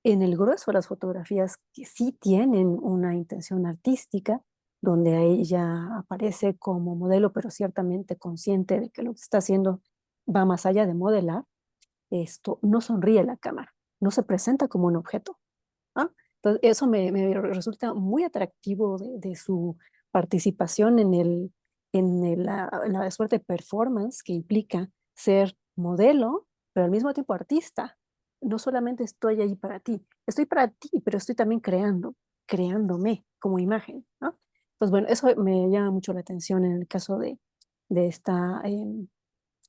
en el grueso de las fotografías que sí tienen una intención artística, donde ella aparece como modelo, pero ciertamente consciente de que lo que está haciendo va más allá de modelar, esto no sonríe a la cámara, no se presenta como un objeto, ¿ah? Entonces, eso me resulta muy atractivo de su participación en la suerte de performance que implica ser modelo, pero al mismo tiempo artista. No solamente estoy ahí para ti, estoy para ti, pero estoy también creándome como imagen, ¿no? Entonces, bueno, eso me llama mucho la atención en el caso de esta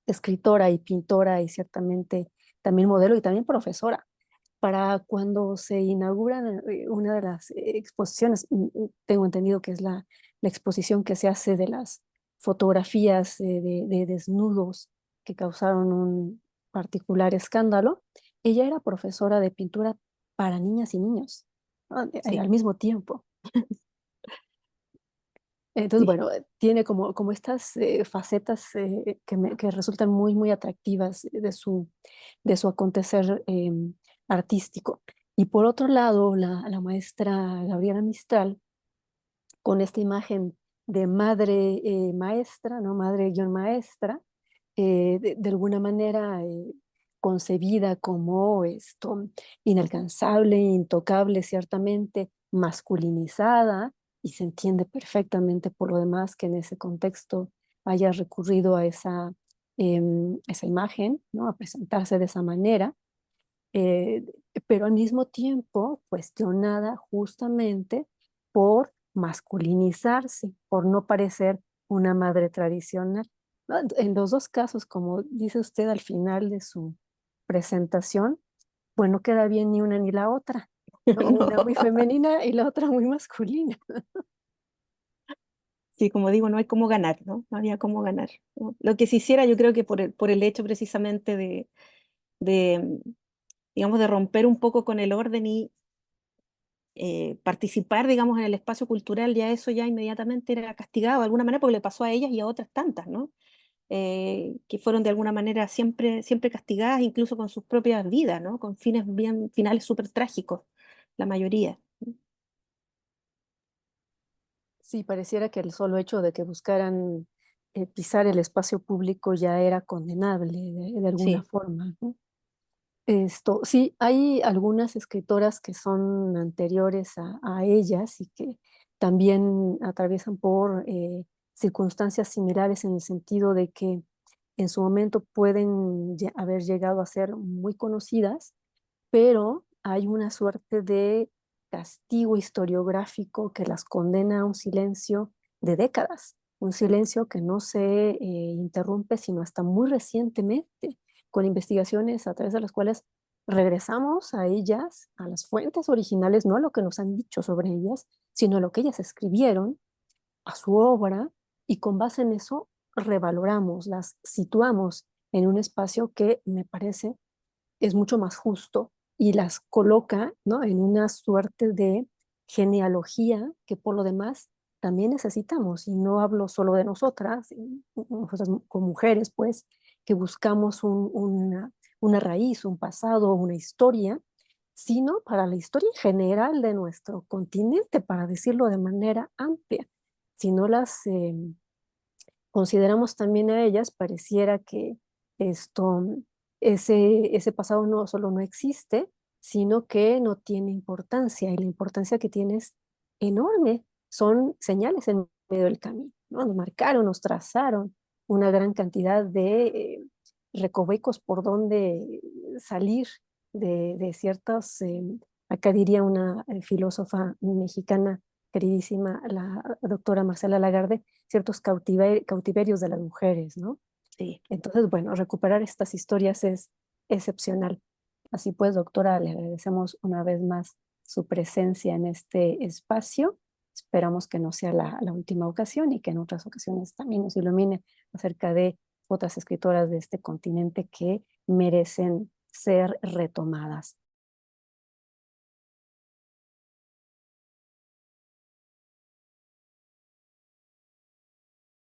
escritora y pintora y ciertamente también modelo y también profesora. para cuando se inaugura una de las exposiciones, tengo entendido que es la exposición que se hace de las fotografías de desnudos que causaron un particular escándalo. Ella era profesora de pintura para niñas y niños, ¿no? Sí, Al mismo tiempo. Entonces, sí. bueno, tiene como estas facetas que resultan muy, muy atractivas de su acontecer artístico. Y por otro lado, la maestra Gabriela Mistral, con esta imagen de madre maestra, ¿no? Madre guión maestra, de alguna manera concebida como esto inalcanzable, intocable, ciertamente masculinizada, y se entiende perfectamente por lo demás que en ese contexto haya recurrido a esa imagen, ¿no? A presentarse de esa manera, eh, pero al mismo tiempo cuestionada justamente por masculinizarse, por no parecer una madre tradicional. ¿No? En los dos casos, como dice usted al final de su presentación, pues no queda bien ni una ni la otra, ¿no? Una muy No. femenina y la otra muy masculina. Sí, como digo, no hay cómo ganar, ¿no? No había cómo ganar, ¿no? Lo que se hiciera, yo creo que por el hecho precisamente de, digamos, de romper un poco con el orden y participar, digamos, en el espacio cultural, ya eso ya inmediatamente era castigado de alguna manera, porque le pasó a ellas y a otras tantas, ¿no? Que fueron de alguna manera siempre, siempre castigadas, incluso con sus propias vidas, ¿no? Con finales súper trágicos, la mayoría. Sí, pareciera que el solo hecho de que buscaran pisar el espacio público ya era condenable de alguna Sí, forma, ¿no? Esto, sí, hay algunas escritoras que son anteriores a ellas y que también atraviesan por circunstancias similares en el sentido de que en su momento pueden haber llegado a ser muy conocidas, pero hay una suerte de castigo historiográfico que las condena a un silencio de décadas, un mm, silencio que no se interrumpe sino hasta muy recientemente, con investigaciones a través de las cuales regresamos a ellas, a las fuentes originales, no a lo que nos han dicho sobre ellas, sino a lo que ellas escribieron, a su obra, y con base en eso revaloramos, las situamos en un espacio que me parece es mucho más justo y las coloca, ¿no? En una suerte de genealogía que por lo demás también necesitamos. Y no hablo solo de nosotras, nosotras como mujeres, pues, que buscamos una raíz, un pasado, una historia, sino para la historia general de nuestro continente, para decirlo de manera amplia. Si no las consideramos también a ellas, pareciera que esto, ese pasado no solo no existe, sino que no tiene importancia, y la importancia que tiene es enorme. Son señales en medio del camino, ¿no? Nos marcaron, nos trazaron una gran cantidad de recovecos por donde salir de ciertas, acá diría una filósofa mexicana queridísima, la doctora Marcela Lagarde, ciertos cautiverios de las mujeres, ¿no? sí. Entonces, bueno, recuperar estas historias es excepcional. Así pues, doctora, le agradecemos una vez más su presencia en este espacio. Esperamos que no sea la última ocasión y que en otras ocasiones también nos ilumine acerca de otras escritoras de este continente que merecen ser retomadas.